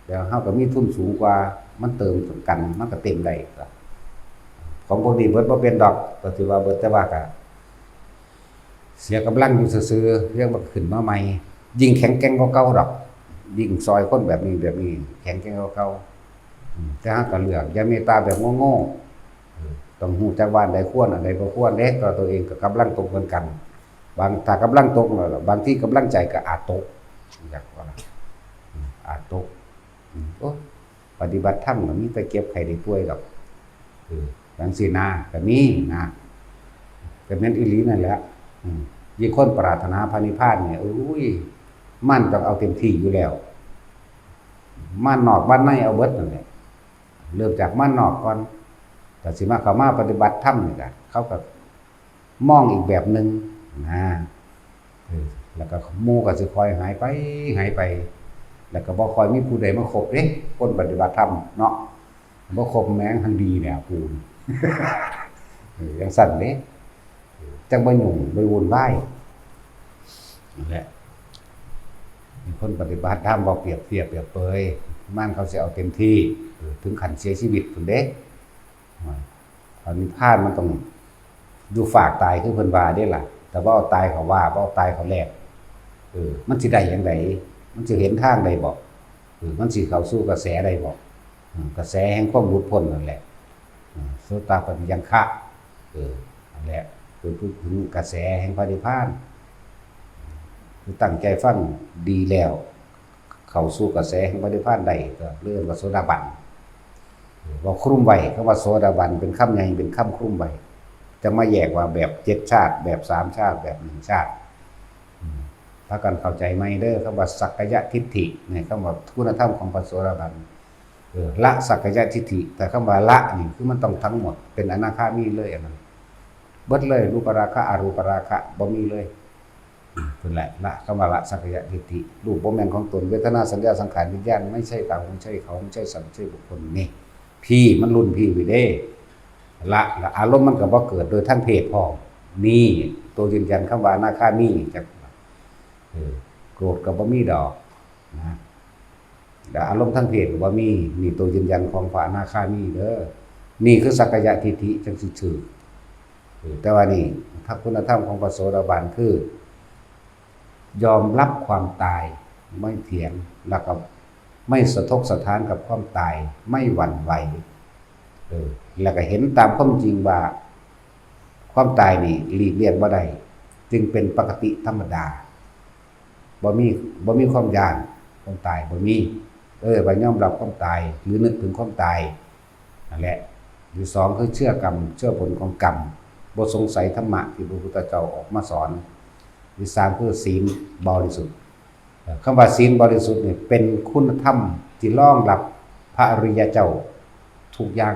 แต่เฮาก็มีทุนสูงกว่ามันเติมกันมันก็เต็มได้ของพวกนี้เบิดบ่เป็นดอกก็ถือว่าเบิดแต่ว่าก็เสียกำลังอยู่ซื่อๆเรื่องมันขึ้นมาใหม่ยิ่งแข็งแกร่งกว่าเก่าดอกยิ่งซอยคนแบบนี้แข็งแกร่งกว่าเก่าแต่หาก็เลือกอย่าเมตตาแบบโง่ๆต้องฮู้จักว่าอันใดควรอันใดบ่ควรเด้ก็ตัวเองก็กำลังตรงกัน บางถ้ากำลังตกแล้วบางที่กำลังใจก็อาจตกอยากว่าอาจตกโอ้ปฏิบัติธรรมก็มีแต่เก็บไข้ได้ป่วยดอกจังซี่นะก็มีนะก็แม่นอีหลีนั่นแหละยิ่งคนปรารถนาพระนิพพานเนี่ยอุ้ยมันต้องเอาเต็มที่อยู่แล้วม่านนอกบ้านในเอาเบิดนั่นแหละเริ่มจากม่านนอกก่อนแต่สิมาเข้ามาปฏิบัติธรรมนี่ก็เขาก็มองอีกแบบนึงนะแล้วก็หมู่ก็สิคอยหายไปแล้วก็บ่ค่อยมีผู้ใดมาคบเด้คนปฏิบัติธรรมเนาะบ่คบแม้งทางดีเนี่ยปูนจังสั่นเด้จังบ่ยุ่งบ่วุ่นวายนั่นแหละมีคนปฏิบัติธรรมบ่เปรียบเทียบเปรียบเปยมันเขาสิเอาเต็มที่ถึงขั้นเสียชีวิตพุ่นเด้พระนิพพานมันต้องอยู่ฝากตายคือเพิ่นว่าเด้ล่ะแต่ว่าเอาตายเขาว่าบ่เอาตายเขาแลกมันสิได้จังไดมันสิเห็นทางได้บ่มันสิเข้าสู่กระแสได้บ่กระแสแห่งความหลุดพ้นนั่นแหละโสตปัฏฐิยังคะนั่นแหละคือพูดถึงกระแสแห่งพระนิพพานคือตั้งใจฟังดีแล้วเข้าสู่กระแสแห่งพระนิพพานได้ก็เรื่องว่าโสดาบันว่าคลุมไว้คำว่าโสดาบันเป็นคำใหญ่เป็นคำคลุมไว้จะมาแยกว่าแบบ7ชาติแบบ3ชาติแบบ1ชาติถ้ากันเข้าใจไหมเด้อคำว่าสักกายทิฏฐิเนี่ยคำว่าคุณธรรมของพระโสดาบันละสักกายทิฏฐิแต่คำว่าละนี่คือมันต้องทั้งหมดเป็นอนาคามีเลยอันนั้นเบิดเลยรูปราคะอรูปราคะบ่มีเลยนั่นแหละละคำว่าละสักกายทิฏฐิรูปบ่แม่นของตนเวทนาสัญญาสังขารวิญญาณไม่ใช่เราไม่ใช่เขาไม่ใช่สัตว์ไม่ใช่บุคคลนี่พี่มันรุ่นพี่วิเด้ละอารมณ์มันก็บ่เกิดโดยทั้งเพศพร้อมนี่ตัวยืนยันคำว่าอนาคามีจักโกรธก็บ่มีดอกนะแต่อารมณ์ทั้งเพศก็บ่มีนี่ตัวยืนยันของพระอนาคามีเด้อนี่คือสักกายทิฏฐิจังสิถือแต่ว่านี่ถ้าคุณธรรมของพระโสดาบันคือยอมรับความตายไม่เถียงแล้วก็ไม่สะทกสะท้านกับความตายไม่หวั่นไหวแล้วก็เห็นตามความจริงว่าความตายนี่หลีกเลี่ยงบ่ได้จึงเป็นปกติธรรมดาบ่มีความยานความตายบ่มีไปยอมรับความตายหรือนึกถึงความตายนั่นแหละหรือ2คือเชื่อกรรมเชื่อผลของกรรมบ่สงสัยธรรมะที่พระพุทธเจ้าออกมาสอนหรือ3คือศีลบริสุทธิ์คำว่าศีลบริสุทธิ์นี่เป็นคุณธรรมที่รองรับพระอริยเจ้าทุกอย่าง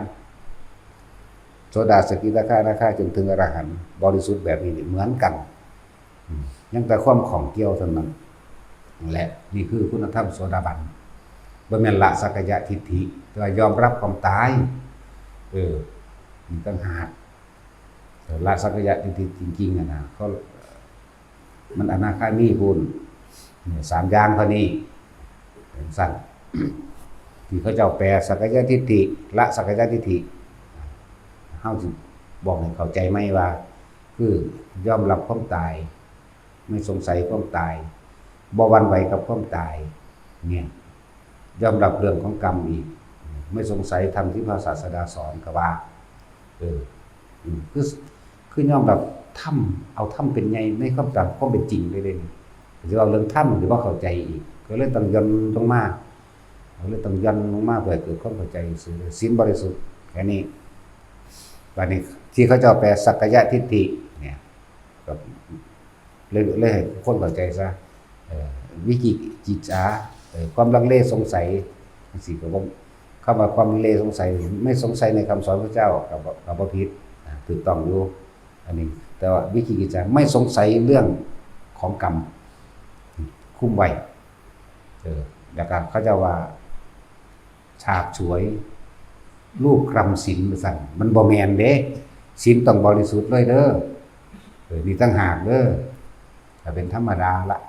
โสดาสกิทาคานาคาจนถึงอรหันต์บริสุทธิ์แบบนี้เหมือนกันยังแต่ความของเกี่ยวเท่านั้นและนี่คือคุณธรรมโสดาบันบ่แม่นละสักกายทิฏฐิแต่ยอมรับความตายนี่ต่างหากละสักกายทิฏฐิจริงๆนะก็มันอนาคามีพูน3อย่างเท่านี้สั้นที่เขาเจ้าแปลสักกายทิฏฐิละสักกายทิฏฐิเฮาสิบอกให้เข้าใจไหมว่าคือยอมรับความตายไม่สงสัยความตายบ่หวั่นไหวกับความตายเนี่ยยอมรับเรื่องของกรรมอีกไม่สงสัยธรรมที่พระศาสดาสอนก็ว่าคือยอมรับธรรมเอาธรรมเป็นไงในความตามความเป็นจริงเลยจะเอาเรื่องธรรมหรือว่าเข้าใจอีกก็เลยต้องย้อนลงมาเพื่อเกิดความเข้าใจศีลบริสุทธิ์แค่นี้วันนี้ที่เขาจะแปลสักกายทิฏฐิเนี่ยก็เลยให้คนเข้าใจซะวิจิกิจฉาความลังเลสงสัยสิก็บ่คำว่าความลังเลสงสัยไม่สงสัยในคำสอนพระเจ้ากับบ่ผิดถูกต้องอยู่อันนี้แต่ว่าวิจิกิจฉาไม่สงสัยเรื่องของกรรมคุ้มไว้แล้วก็เขาจะว่าฉาบฉวยรูปครำศีลสั่นมันบ่แม่นเด้ศีลต้องบริสุทธิ์เลยเด้อนี่ต่างหากเด้อถ้าเป็นธรรมดาละ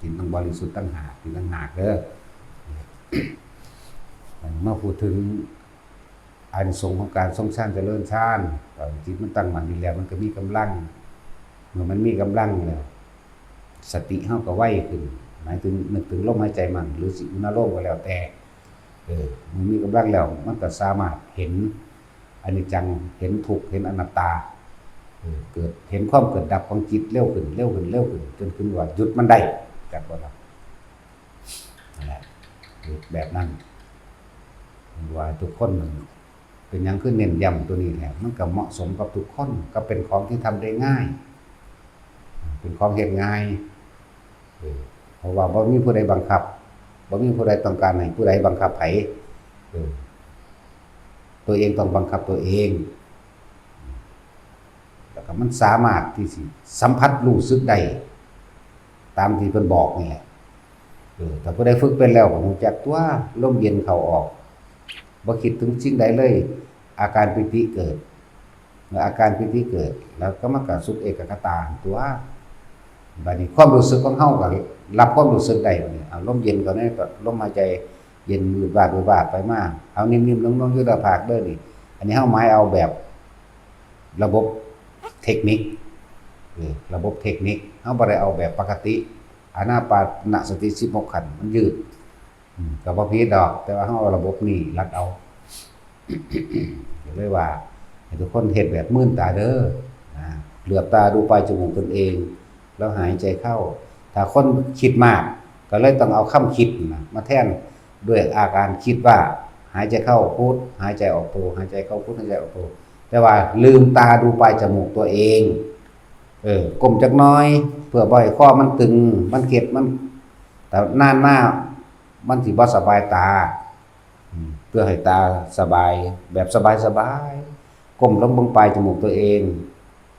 ศีลต้องบริสุทธิ์ต่างหากนี่ต่างหากเด้อเมื่อพูดถึงอานิสงส์ของการทรงฌานเจริญฌานจิตมันตั้งมั่นดีแล้วมันก็มีกำลังเมื่อมันมีกำลังแล้วสติเฮาก็ไวขึ้นหมายถึงนึกถึงลมหายใจมันหรือสิอุณโลมก็แล้วแต่มันมีกำลังแล้วมันก็สามารถเห็นอนิจจังเห็นทุกข์เห็นอนัตตา เกิดเห็นความเกิดดับของจิตเร็วขึ้นจนขึ้นว่าหยุดมันได้จากบ่ล่ะนั่นแหละแบบนั้นว่าทุกคนเป็นหยังคือเน้นย้ำตัวนี้แหละมันก็เหมาะสมกับทุกคนก็เป็นของที่ทำได้ง่ายเป็นของเฮ็ดง่ายเพราะว่าบ่มีผู้ใดบังคับบ่มีผู้ใดต้องการให้ผู้ใดบังคับไผตัวเองต้องบังคับตัวเองแล้วก็มันสามารถที่สิสัมผัสรู้สึกได้ตามที่เพิ่นบอกนี่แหละถ้าผู้ใดฝึกเป็นแล้วก็รู้จักตัวลมเย็นเข้าออกบ่คิดถึงสิ่งใดเลยอาการปิติเกิดเมื่ออาการปิติเกิดแล้วก็มันก็สุขเอกคตาตัวบัดนี้ความรู้สึกของเฮาก็รับความรู้สึกได้บัดนี้เอาลมเย็นก่อนนี่ก็ลมหายใจเย็นวืดวาดไปมาเอานิ่มๆลงๆอยู่หน้าผากเด้อนี่อันนี้เฮาหมายเอาแบบระบบเทคนิคระบบเทคนิคเฮาบ่ได้เอาแบบปกติอานาปานสติ16ขันธ์มันยืดก็บ่ผิดดอกแต่ว่าเฮาเอาระบบนี้รัดเอาเลยว่าให้ทุกคนเฮ็ดแบบมื่นตาเด้อเหลือบตาดูปลายจมูกตนเองแล้วหายใจเข้าถ้าคนคิดมากก็เลยต้องเอาคำคิดมาแทนด้วยอาการคิดว่าหายใจเข้าพุทหายใจออกโทหายใจเข้าพุทหายใจออกโทแต่ว่าลืมตาดูปลายจมูกตัวเองก้มจักน้อยเพื่อบ่ให้คอมันตึงมันเก็บมันแต่หน้ามันสิบ่สบายตาเพื่อให้ตาสบายแบบสบายก้มลงเบิ่งปลายจมูกตัวเอง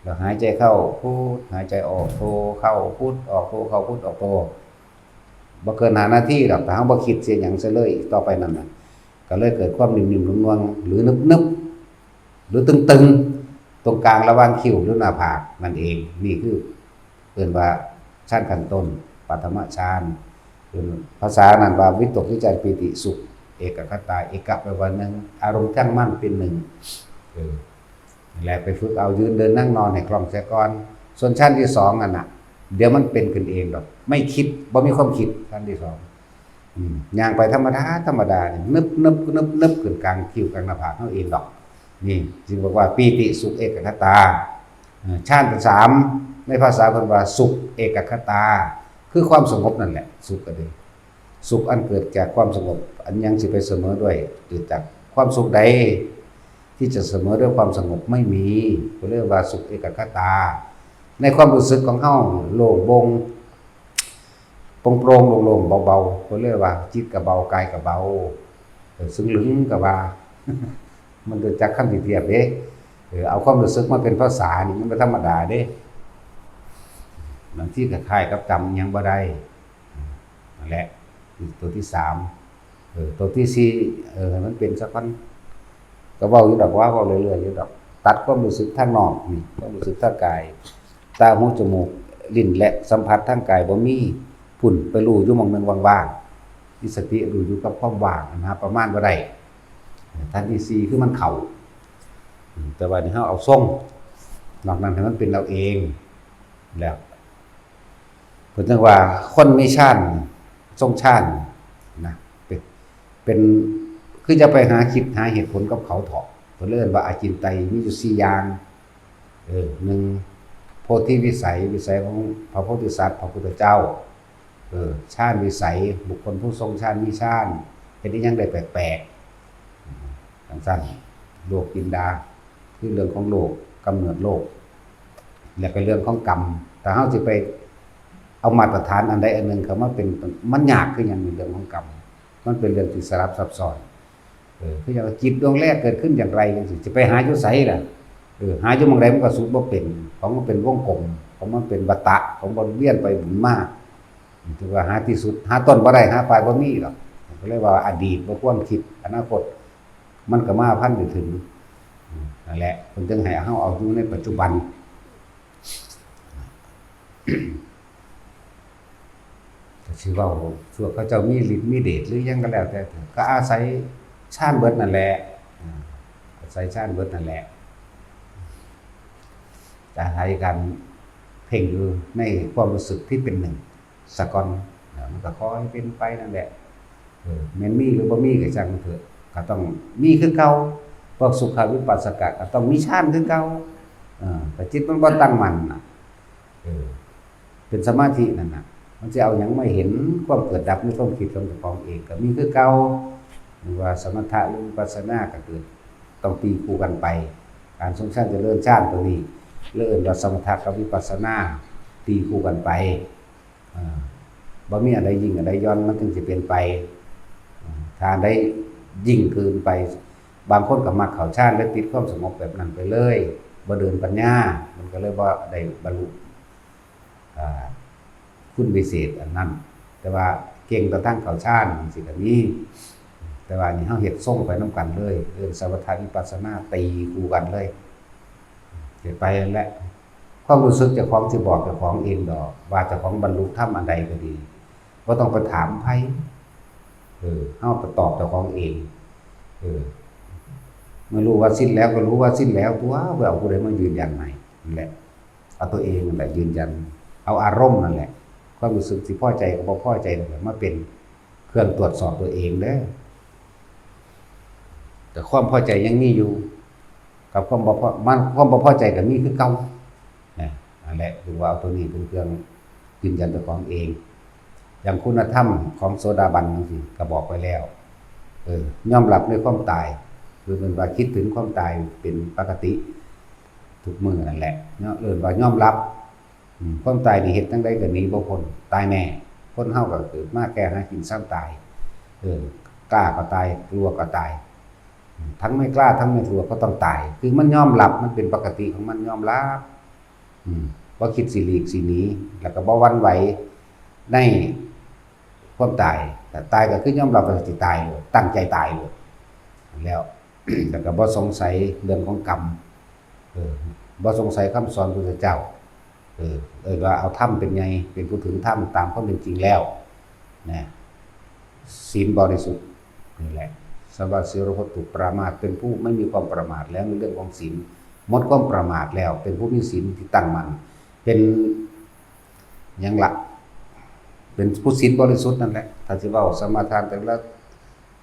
แล้วหายใจเข้าพุทหายใจออกโทเข้าพุทออกโทเข้าพุทออกโทบ่เกิน5 นาทีดอกแต่เฮาบ่คิดเสียหยังซะเลยต่อไปนั่นน่ะก็เลยเกิดความนิ่มๆนวลๆหรือนึบๆหรือตึงๆตรงกลางระหว่างคิ้วหรือหน้าผากนั่นเองนี่คือเอิ้นว่าชั้นขั้นต้นปฐมฌานภาษานั้นว่าวิตกวิจารปีติสุขเอกคตาเอกแปลว่าหนึ่งอารมณ์ตั้งมั่นเป็นหนึ่งนี่แหละไปฝึกเอายืนเดินนั่งนอนให้คล่องเสียก่อนส่วนชั้นที่2นั่นน่ะเดี๋ยวมันเป็นขึ้นเองดอกไม่คิดบ่มีความคิดชั้นที่2ย่างไปธรรมดานึบขึ้นกลางคิ้วกลางหน้าผากเฮาเองดอกนี่จึงบอกว่าปีติสุขเอกคตาชั้นที่3ในภาษาเพิ่นว่าสุขเอกคตาคือความสงบนั่นแหละสุขก็ดีสุขอันเกิดจากความสงบอันยังสิไปเสมอด้วยเกิดจากความสุขใดที่จะเสมอด้วยความสงบไม่มีก็เรียกว่าสุขเอกคตาในความรู้สึกของเฮาโล่งโปร่งโล่งเบาๆก็เรียกว่าจิตก็เบากายก็เบาซึ้งลึงก็ว่ามันเกิดจากคำเทียบเด้เอาความรู้สึกมาเป็นภาษานี่มันบ่ธรรมดาเด้บางที่ก็คล้ายกับจำยังบ่ได้นั่นแหละตัวที่3ตัวที่4มันเป็นสักพันก็เว้าอยู่ดอกว่าเว้าเรื่อยๆอยู่ดอกตัดความรู้สึกทางนอกนี่ความรู้สึกทางกายตาหูจมูกลิ้นและสัมผัสทางกายบ่มีพุ่นไปรู้อยู่หม้องนึงว่างๆมีสติรู้อยู่กับความว่างนะประมาณบ่ได้ท่านที่4คือมันเข้าแต่ว่านี่เฮาเอาทรงนอกนั้นให้มันเป็นเราเองแล้วเพิ่นจังว่าคนมีฌานทรงฌานนะเป็นคือจะไปหาคิดหาเหตุผลกับเขาเถาะเพิ่นเรียกว่าอาจินไตยมีอยู่4อย่าง1โพธิวิสัยของพระโพธิสัตว์พระพุทธเจ้าฌานวิสัยบุคคลผู้ทรงฌานมีฌานเฮ็ดอีหยังได้แปลกๆจังซั่นโลกกินดาคือเรื่องของโลกกำเนิดโลกแล้วก็เรื่องของกรรมแต่เฮาสิไปเอามาตรฐานอันใดอันหนึ่งเขามาเป็นมันยากคือหยังในเรื่องของกรรมมันเป็นเรื่องที่สลับซับซ้อนคืออย่างจิตดวงแรกเกิดขึ้นอย่างไรจังซี่จะไปหาอยู่ไสล่ะหาอยู่หม้องใดมันก็สุดบ่เป็นของมันเป็นวงกลมของมันเป็นวัฏฏะของมันเวียนไปหมุนมาถือว่าหาที่สุดหาต้นบ่ได้หาปลายบ่มีหรอกก็เรียกว่าอดีตบ่ควรคิดอนาคตมันก็มาพันอยู่ถึงนั่นแหละเพิ่นจึงให้เฮาเอาอยู่ในปัจจุบันชื่อว่าชั่วเขาเจ้ามีฤทธิ์มีเดชหรือยังก็แล้วแต่ก็อาศัยฌานเบิดนั่นแหละอาศัยฌานเบิดนั่นแหละอาศัยการเพ่งอยู่ในความรู้สึกที่เป็นหนึ่งสะก่อนมันก็ค่อยเป็นไปนั่นแหละแม่นมีหรือบ่มีก็จังเถอะก็ต้องมีคือเก่าพวกสุขวิปัสสกะก็ต้องมีฌานคือเก่า แต่จิตมันบ่ตั้งมั่นน่ะเป็นสมาธินั่นน่ะมันจะเอาหยังไม่เห็นความเกิดดับในความคิดของเจ้าของเองก็มีคือเก่าหรือว่าสมถะหรือวิปัสสนาก็คือต้องตีคู่กันไปการทรงฌานเจริญฌานตัวนี้เริ่มว่าสมถะกับวิปัสสนาตีคู่กันไปบ่มีอะไรยิ่งอะไรย้อนมันถึงจะเป็นไปถ้าได้ยิ่งเกินไปบางคนก็มักเข้าฌานและติดความสงบแบบนั้นไปเลยบ่เดินปัญญามันก็เลยบ่ได้บรรลุคุณวิเศษอันนั้นแต่ว่าเก่งกระทั่งเข้าฌานสิก็มีแต่ว่านี่เฮาเฮ็ดส่งไปนำกันเลยเรื่องสมถะวิปัสสนาตีคู่กันเลยเฮ็ดไปนั่นแหละความรู้สึกเจ้าของสิบอกเจ้าของเองดอกว่าเจ้าของบรรลุธรรมอันใดก็ดีบ่ต้องไปถามไผเฮาไปตอบเจ้าของเองเมื่อรู้ว่าสิ้นแล้วก็รู้ว่าสิ้นแล้วตัวเพื่อเอาผู้ใดมายืนยันใหม่นั่นแหละเอาตัวเองนั่นแหละยืนยันเอาอารมณ์นั่นแหละความรู้สึกสิพอใจกับบ่พอใจนั่นแหละมาเป็นเครื่องตรวจสอบตัวเองเด้อแต่ความพอใจยังมีอยู่กับความบ่พอใจก็มีคือเก่านั่นแหละถือว่าเอาตัวนี้เป็นเครื่องยืนยันตัวของเองอย่างคุณธรรมของโสดาบันจังซี่ก็บอกไว้แล้วยอมรับในความตายคือเป็นว่าคิดถึงความตายเป็นปกติทุกมื้อนั่นแหละเนาะว่ายอมรับความตายนี่เฮ็ดจังได๋ก็หนีบ่พ้นตายแน่คนเฮาก็เกิดมาแก่หากินซ้ำตายกล้าก็ตายกลัวก็ตายทั้งไม่กล้าทั้งไม่กลัวก็ต้องตายคือมันยอมรับมันเป็นปกติของมันยอมรับบ่คิดสิหลีกสิหนีแล้วก็บ่หวั่นไหวในความตายแต่ตายก็คือยอมรับว่าสิตายเลยตั้งใจตายเลยแล้ว แล้วก็บ่สงสัยเรื่องของกรรมบ่สงสัยคำสอนพระพุทธเจ้าว่าเอาธรรมเป็นไงเป็นผู้ถึงธรรมตามความเป็นจริงแล้วนะศีลบริสุทธิ์นี่แหละสวาสิโรโหตุปรามาสเป็นผู้ไม่มีความประมาทแล้วในเรื่องของศีลหมดความประมาทแล้วเป็นผู้มีศีลที่ตั้งมั่นเป็นหยังหลักเป็นผู้ศีลบริสุทธิ์นั่นแหละถ้าสิเว้าสมาทานแต่ละ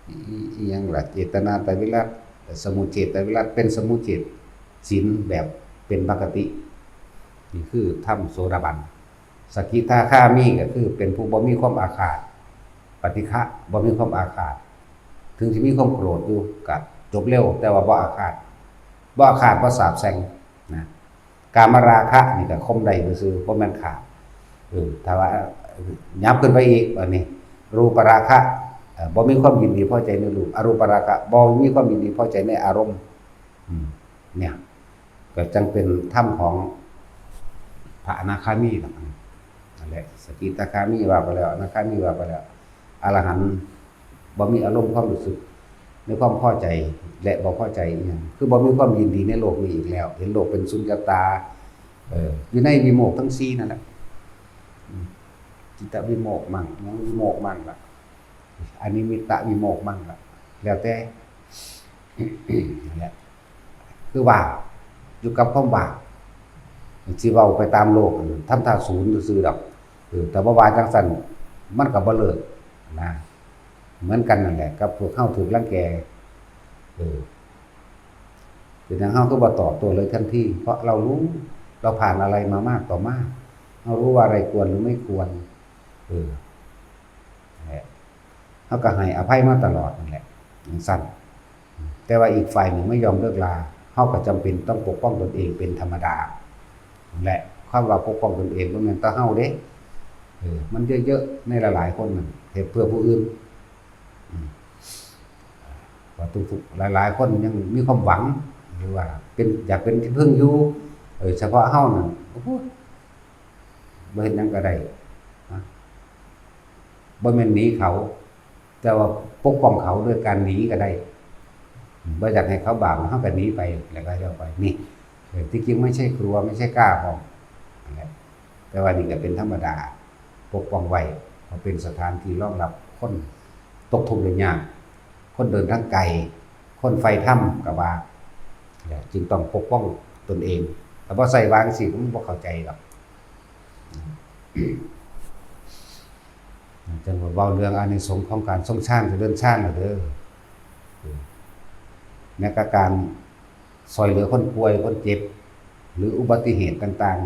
อีหยังล่ะเจตนาไตรวิรัตสมุจเฉทไตรวิรัตเป็นสมุจเฉทศีลแบบเป็นปกตินี่คือธรรมโสดาบันสกิทาคามีก็คือเป็นผู้บ่มีความอาฆาตปฏิฆะบ่มีความอาฆาตถึงสิมีความโกรธอยู่ก็จบเร็วแต่ว่าบ่อาฆาตบ่สาปแช่งนะกามราคะนี่ก็ข่มได้ซื่อๆบ่แม่นขาดถ้าว่ายับขึ้นไปอีกอันนี้รูปราคะบ่มีความยินดีพอใจในรูปอรูปราคะบ่มีความยินดีพอใจในอารมณ์เนี่ยก็จังเป็นธรรมของพระอนาคามีนั่นแหละสกิทาคามีว่าไปแล้วอนาคามีว่าไปแล้วอรหันต์บ่มีอารมณ์ความรู้สึกในความพอใจและบ่พอใจอีหยังคือบ่มีความยินดีในโลกนี้อีกแล้วเห็นโลกเป็นสุญญตาอยู่ในวิโมกข์ทั้ง4นั่นแหละจิตวิโมกข์มั่งยังวิโมกข์มั่งล่ะอนิมิตวิโมกข์มั่งล่ะแล้วแต่นั่นแหละคือว่าอยู่กับความว่างสิเว้าไปตามโลกทำท่าศูนย์ซื่อๆดอกแต่ว่าว่าจังซั่นมันก็บ่เลิกนะเหมือนกันนั่นแหละกับพวกเฮาถูกรังแกเป็นทางเฮาก็บ่ตอบตัวเลยทันทีเพราะเรารู้เราผ่านอะไรมามากต่อมากเรารู้ว่าอะไรควรหรือไม่ควรเฮาก็ให้อภัยมาตลอดนั่นแหละจังซั่นแต่ว่าอีกฝ่ายหนึ่งไม่ยอมเลิกลาเฮาก็จำเป็นต้องปกป้องตนเองเป็นธรรมดานั่นแหละความว่าปกป้องตนเองบ่แม่นแต่เฮาเด้มันเยอะๆในหลายๆคนนั่นเฮ็ดเพื่อผู้อื่นว่าทุกๆหลายๆคนยังมีความหวังหรือว่าเป็นอยากเป็นที่พึ่งอยู่เฉพาะเฮานั่นโอ้โหบ่เฮ็ดหยังก็ได้บ่แม่นหนีเขาแต่ว่าปกป้องเขาด้วยการหนีก็ได้บ่อยากให้เขาบาปเฮาก็หนีไปแล้วก็เอาไปนี่ที่จริงไม่ใช่กลัวไม่ใช่กล้าพร้อมแต่ว่านี่ก็เป็นธรรมดาปกป้องไว้เพราะเป็นสถานที่รองรับคนตกทุกข์ได้ยากคนเดินทางไกลคนไฟถ้ำก็ว่าจึงต้องปกป้องตนเองแต่บ่ใส่วางสิผมบ่เข้าใจหรอกจังว่าเว้าเรื่องอานิสงส์ของการทรงฌานเดินฌานน่ะเด้อแม้กระการซอยเหลือคนป่วยคนเจ็บ หรืออุบัติเหตุต่าง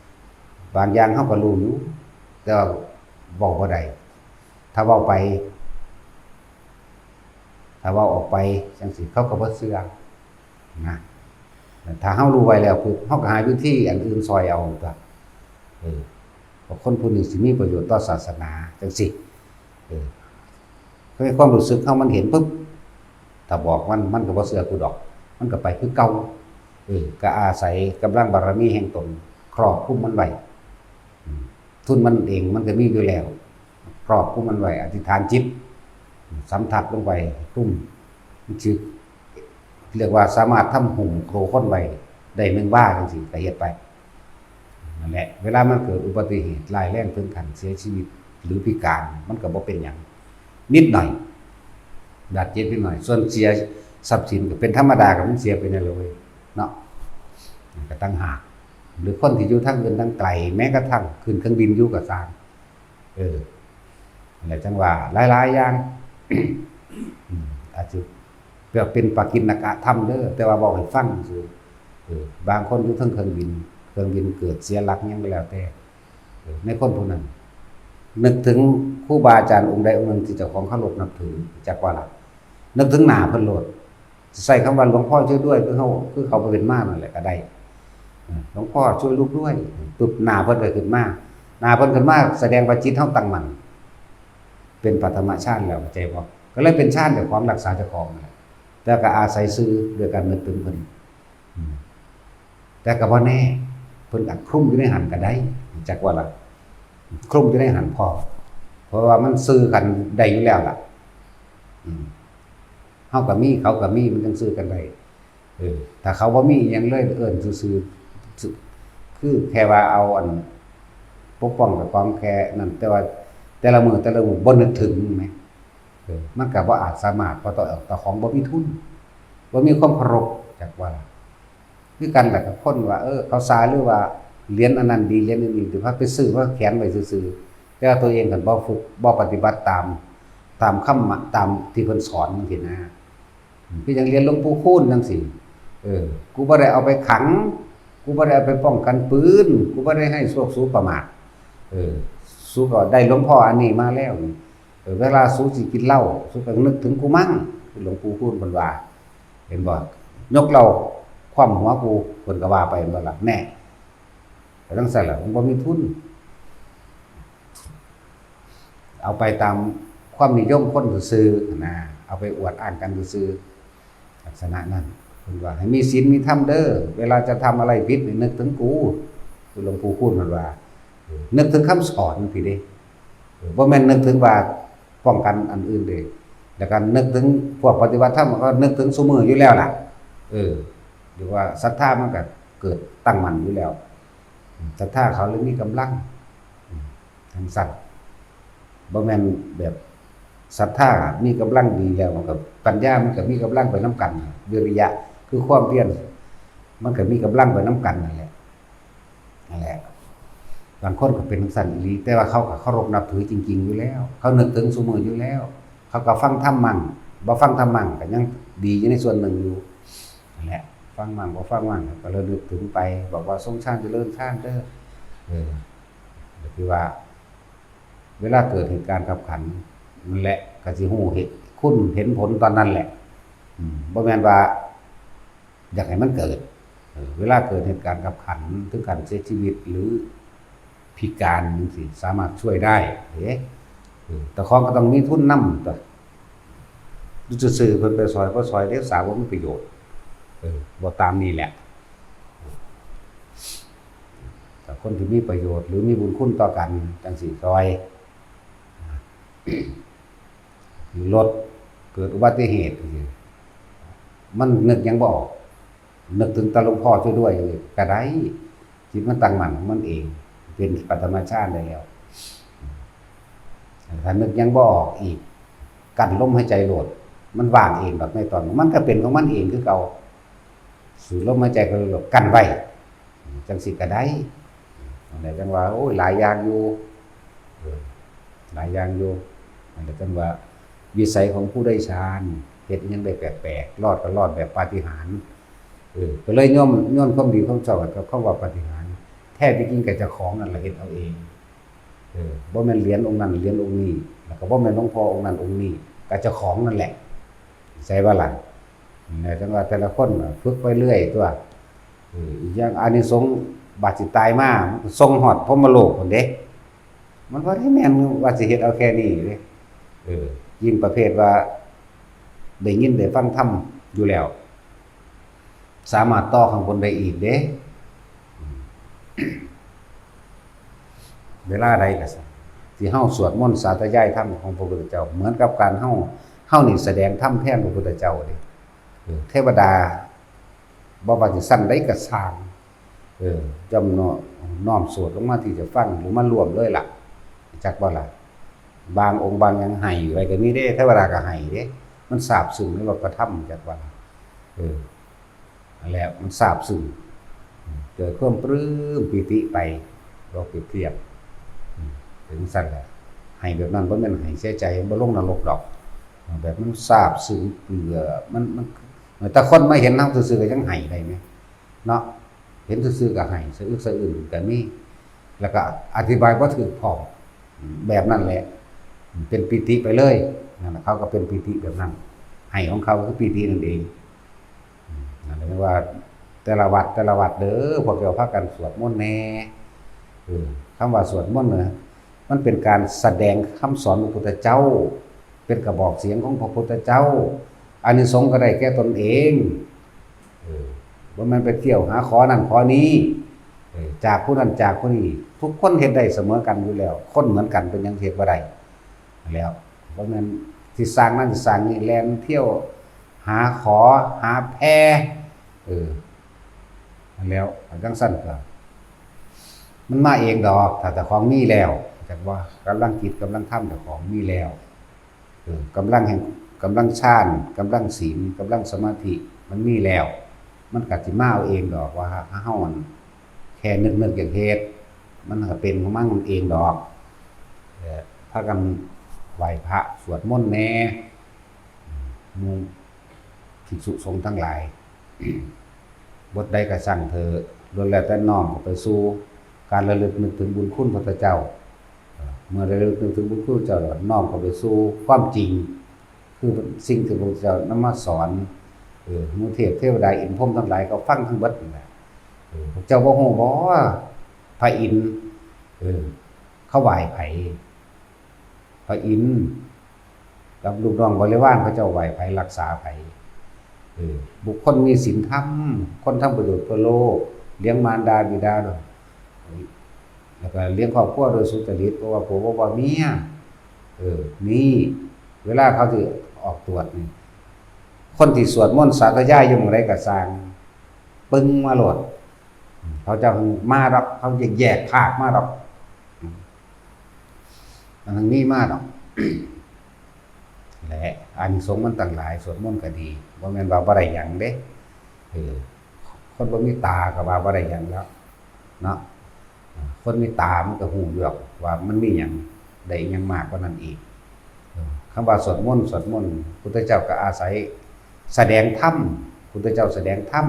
ๆบางอย่างเฮาก็รู้อยู่แต่ว่าเว้าบ่ได้ถ้าเว้าไปถ้าเว้าออกไปจังซี่เขาก็บ่เชื่อนะถ้าเฮารู้ไว้แล้วปุ๊บเฮาก็หาวิธีอันอื่นซอยเอาตัวเพราะคนผู้นี้สิมีประโยชน์ต่อศาสนาจังซี่คือความรู้สึกเฮามันเห็นปุ๊บถ้าบอกมันก็บ่เชื่อกูดอกมันก็ไปคือเก่าก็อาศัยกำลังบารมีแห่งตนครอบคุมมันไว้ทุนมันเองมันก็มีอยู่แล้วครอบคุมมันไว้อธิษฐานจิตสัมผัสลงไปตุ้มชื่อเรียกว่าสามารถทำหุ่มโครค้นไว้ได้1 ว่าจังซี่ก็เฮ็ดไปนั่นแหละเวลามันเกิดอุบัติเหตุร้ายแรงถึงขั้นเสียชีวิตหรือพิการมันก็บ่เป็นหยังนิดหน่อยบาดเจ็บนิดหน่อยส่วนเสียทรัพย์สินก็เป็นธรรมดาก็มันเสียไปนั่นเลยเนาะก็ตั้งหากหรือคนที่อยู่ทางอื่นทางไกลแม้กระทั่งขึ้นเครื่องบินอยู่ก็สร้างอะไรจังว่าหลายๆอย่าง อาจจะเปรียบเป็นปากิณกะธรรมเด้อแต่ว่าบอกให้ฟังคือบางคนอยู่ทั้งเครื่องบินเกิดเสียหลักยังก็แล้วแต่ในคนผู้นั้นนึกถึงครูบาอาจารย์องค์ใดองค์หนึ่งที่เจ้าของเคารพนับถือจักว่าล่ะนึกถึงหน้าเพิ่นโลดใส่คำว่าหลวงพ่อช่วยด้วยคือเขาบ่เป็นมานั่นแหละก็ได้หลวงพ่อช่วยลูกด้วยปึ๊บหน้าเพิ่นก็ขึ้นมาหน้าเพิ่นขึ้นมาแสดงว่าจิตเฮาตั้งมั่นเป็นปฐมฌานแล้วเข้าใจบ่ก็เลยเป็นฌานด้วยความรักษาเจ้าของนั่นแหละแต่ก็อาศัยซื้อด้วยการนึกถึงเพิ่นแต่ก็บ่แน่เพิ่นอักคลุ้มอยู่ในหันก็ได้จักว่าล่ะคลุ้มอยู่ในหันพอเพราะว่ามันซื้อกันได้อยู่แล้วล่ะเฮาก็มีเขาก็มีมันจังซื้อกันได้ถ้าเขาบ่มีหยังเลยเอิ้นซื่อๆคือแค่ว่าเอาอันปกป้องกับความแค่นั้นแต่ว่าแต่ละมื้อบ่นึกถึงแหมมันก็บ่อาจสามารถเพราะต่อของบ่มีทุนบ่มีความเคารพจักว่าคือกันแหละกับคนว่าเขาสาหรือว่าเรียนอันนั้นดีเรียนอันนี้ถือว่าไปซื้อว่าแขนไว้ซื่อๆแต่ว่าตัวเองก็บ่ฝึกบ่ปฏิบัติตามคำตามที่เพิ่นสอนจังซี่นะคือยังเรียนหลวงปู่คูณจังซี่กูบ่ได้เอาไปขังกูบ่ได้เอาไปป้องกันปืนกูบ่ได้ให้พวกสู้ประมาทสู้ก็ได้หลวงพ่ออันนี้มาแล้วเวลาสู้สิกินเหล้าสู้ก็นึกถึงกูมั่งหลวงปู่คูณเพิ่นว่าเห็นบ่ยกเหล้าคว่ำหัวกูเพิ่นก็ว่าไปบ่ล่ะแน่แต่จังซั่นล่ะผมบ่มีทุนเอาไปตามความนิยมคนซื่อๆนะเอาไปอวดอ้างกันซื่อๆลักษณะนั้นเพิ่นว่าให้มีศีลมีธรรมเด้อเวลาจะทำอะไรผิดให้นึกถึงกูคือหลวงปู่คูณเพิ่นว่านึกถึงคำสอนพี่เด้บ่แม่นนึกถึงว่าป้องกันอันอื่นเด้แล้วก็นึกถึงพวกปฏิบัติธรรมก็นึกถึงซุมื้ออยู่แล้วล่ะหรือว่าศรัทธามันก็เกิดตั้งมั่นอยู่แล้วศรัทธาเขาเลยมีกำลังทั้งสัตว์บ่แม่นแบบศรัทธามีกำลังดีแล้วมันก็ปัญญามันก็มีกำลังไปนำกันวิริยะคือความเพียรมันก็มีกำลังไปนำกันนั่นแหละบางคนก็เป็นจังซั่นอีหลีแต่ว่าเขาก็เคารพนับถือจริงๆอยู่แล้วเขานึกถึงซุมื้ออยู่แล้วเขาก็ฟังธรรมมั่งบ่ฟังธรรมมั่งก็ยังดีอยู่ในส่วนหนึ่งอยู่นั่นแหละฟังมั่งบ่ฟังมั่งก็ระลึกถึงไปบอกว่าทรงชาติเจริญชาติเด้อคือว่าเวลาเกิดเหตุการณ์ขับขันนั่นแหละก็สิฮู้คุณเห็นผลตอนนั้นแหละบ่แม่นว่าอยากให้มันเกิดเวลาเกิดเหตุการณ์ขับขันถึงการเสียชีวิตหรือพิการจังซี่สามารถช่วยได้แต่ของก็ต้องมีทุนนำตัวดูซื่อๆเพิ่นไปซอยบ่ซอยเด้สาวบ่มีประโยชน์บ่ตามนี้แหละแต่คนที่มีประโยชน์หรือมีบุญคุณต่อกันจังซี่ซอยรถเกิดอุบัติเหตุมันนึกยังบ่ออกนึกถึงตาหลวงพ่อช่วยด้วยก็ได้จิตมันตั้งมั่นของมันเองเป็นปฐมฌานได้แล้วถ้านึกยังบ่ออกอีกกั้นลมหายใจโลดมันว่างเองดอกในตอนมันก็เป็นของมันเองคือเก่าสูดลมหายใจก็เลยกั้นไว้จังสิก็ได้อะไรจังว่าโอ้ยหลายอย่างอยู่อะไรจังว่าวิสัยของผู้ได้ฌานเฮ็ดยังได้แปลกๆรอดก็รอดแบบปาฏิหาริย์ ก็เลยย่อมความดีความชั่วกับคำว่าปาฏิหาริย์แท้ที่จริงก็เจ้าของนั่นแหละเฮ็ดเอาเองบ่แม่นเหรียญองค์นั้นเหรียญองค์นี้แล้วก็บ่แม่นหลวงพ่อองค์นั้นองค์นี้ก็เจ้าของนั่นแหละใช่บ่ล่ะจังว่าแต่ละคนฝึกไปเรื่อยตัวอีกอย่างอานิสงส์บาดสิตายมาส่งฮอดพรหมโลกพุ่นเด้มันบ่ได้แม่นว่าสิเฮ็ดเอาแค่นี้เด้ยิ่งประเภทว่าได้ยินได้ฟังธรรมอยู่แล้วสามารถต่อข้างบนได้อีกเด้เวลาใดก็ที่เฮาสวดมนต์สาธยายธรรมของพระพุทธเจ้าเหมือนกับการเฮานี่แสดงธรรมแทนพระพุทธเจ้าเด้เทวดาบ่ว่าสิสั่นใดก็สร้างจำน้อมสวดลงมาที่จะฟังหรือมารวมเลยล่ะจักบ่ล่ะบางองค์บางยังให้ไว้ก็มีเด้เทวดาก็ให้เด้มันซาบซึ้งในรสพระธรรมจักว่านั่นแหละมันซาบซึ้งเกิดความปลื้มปิติไปเราเปรียบเทียบถึงสั่นแหละให้แบบนั้นบ่แม่นให้เสียใจบ่ลงนรกดอกแบบมันซาบซึ้งเปื่อมันแต่คนมาเห็นเฮาซื่อๆก็ยังให้ได้แม่เนาะเห็นซื่อๆก็ให้สะอึกสะอื้นก็มีแล้วก็อธิบายบ่ถูกพร้อมแบบนั้นแหละเป็นปิติไปเลยนั่นเขาก็เป็นปิติแบบนั้นให้ของเขาคือปิตินั่นเองนั่นเรียกว่าแต่ละวัดเด้อพวกเราพากันสวดมนต์แน่คำว่าสวดมนต์เนี่ยมันเป็นการแสดงคำสอนของพระพุทธเจ้าเป็นกระบอกเสียงของพระพุทธเจ้าอานิสงส์ก็ได้แก่ตนเองว่ามันไปเที่ยวหาขอนั่นขอนี้จากผู้นั้นจากผู้นี้ทุกคนเฮ็ดได้เสมอกันอยู่แล้วคนเหมือนกันเป็นยังเฮ็ดบ่ได้แล้วเพราะงั้นสิสร้างนั่นสิสร้างนี่แล่นเที่ยวหาขอหาแพแล้วจังซั่นก็มันมาเองดอกถ้าแต่ของมีแล้วจักว่ากำลังคิดกำลังทำแต่ของมีแล้วกำลังแห่งกำลังฌานกำลังศีลกำลังสมาธิมันมีแล้วมันก็สิมาเอาเองดอกว่าเฮาแค่นึกอย่างเฮ็ดมันก็เป็นของมันเองดอกพากันไหว้พระสวดมนต์แน่หมู่ภิกษุสงฆ์ทั้งหลายบทใดก็สั่งเธอล้วนแล้วแต่น้อมไปสู่การระลึกนึกถึงบุญคุณพระพุทธเจ้าเมื่อระลึกนึกถึงบุญคุณเจ้าน้อมเข้าไปสู่ความจริงคือสิ่งที่พระพุทธเจ้านำมาสอนหมู่เทวดาอินทร์พรหมทั้งหลายก็ฟังทั้งเบิดนั่นแหละพระเจ้าบ่ฮู้บ่ว่าพระอินทร์เขาไหว้ไผพระอินทร์กับลูกน้องบริวารพระเจ้าไหว้ไผรักษาไผบุคคลมีศีลธรรมคนทำประโยชน์เพื่อโลกเลี้ยงมารดาบิดาด้วยแล้วก็เลี้ยงครอบครัวโดยสุจริตเพราะว่าผัวว่าเมียนี่เวลาเขาที่ออกตรวจนี่คนที่สวดมนต์สาธยายอยู่หม้องใดก็สร้างปึ้งมาโลดเขาจะมาดอกเขาจะแยกภาคมาดอกมันทั้งนี้มาดอกและอานิสงส์มันต่างหลายสวดมนต์ก็ดีบ่แม่นว่าบ่ได้หยังเด้คนบ่มีตาก็ว่าบ่ได้หยังแล้วเนาะคนมีตามันก็ฮู้อยู่ว่ามันมีหยังได้หยังมากกว่านั้นอีกคำว่าสวดมนต์พุทธเจ้าก็อาศัยแสดงธรรมพุทธเจ้าแสดงธรรม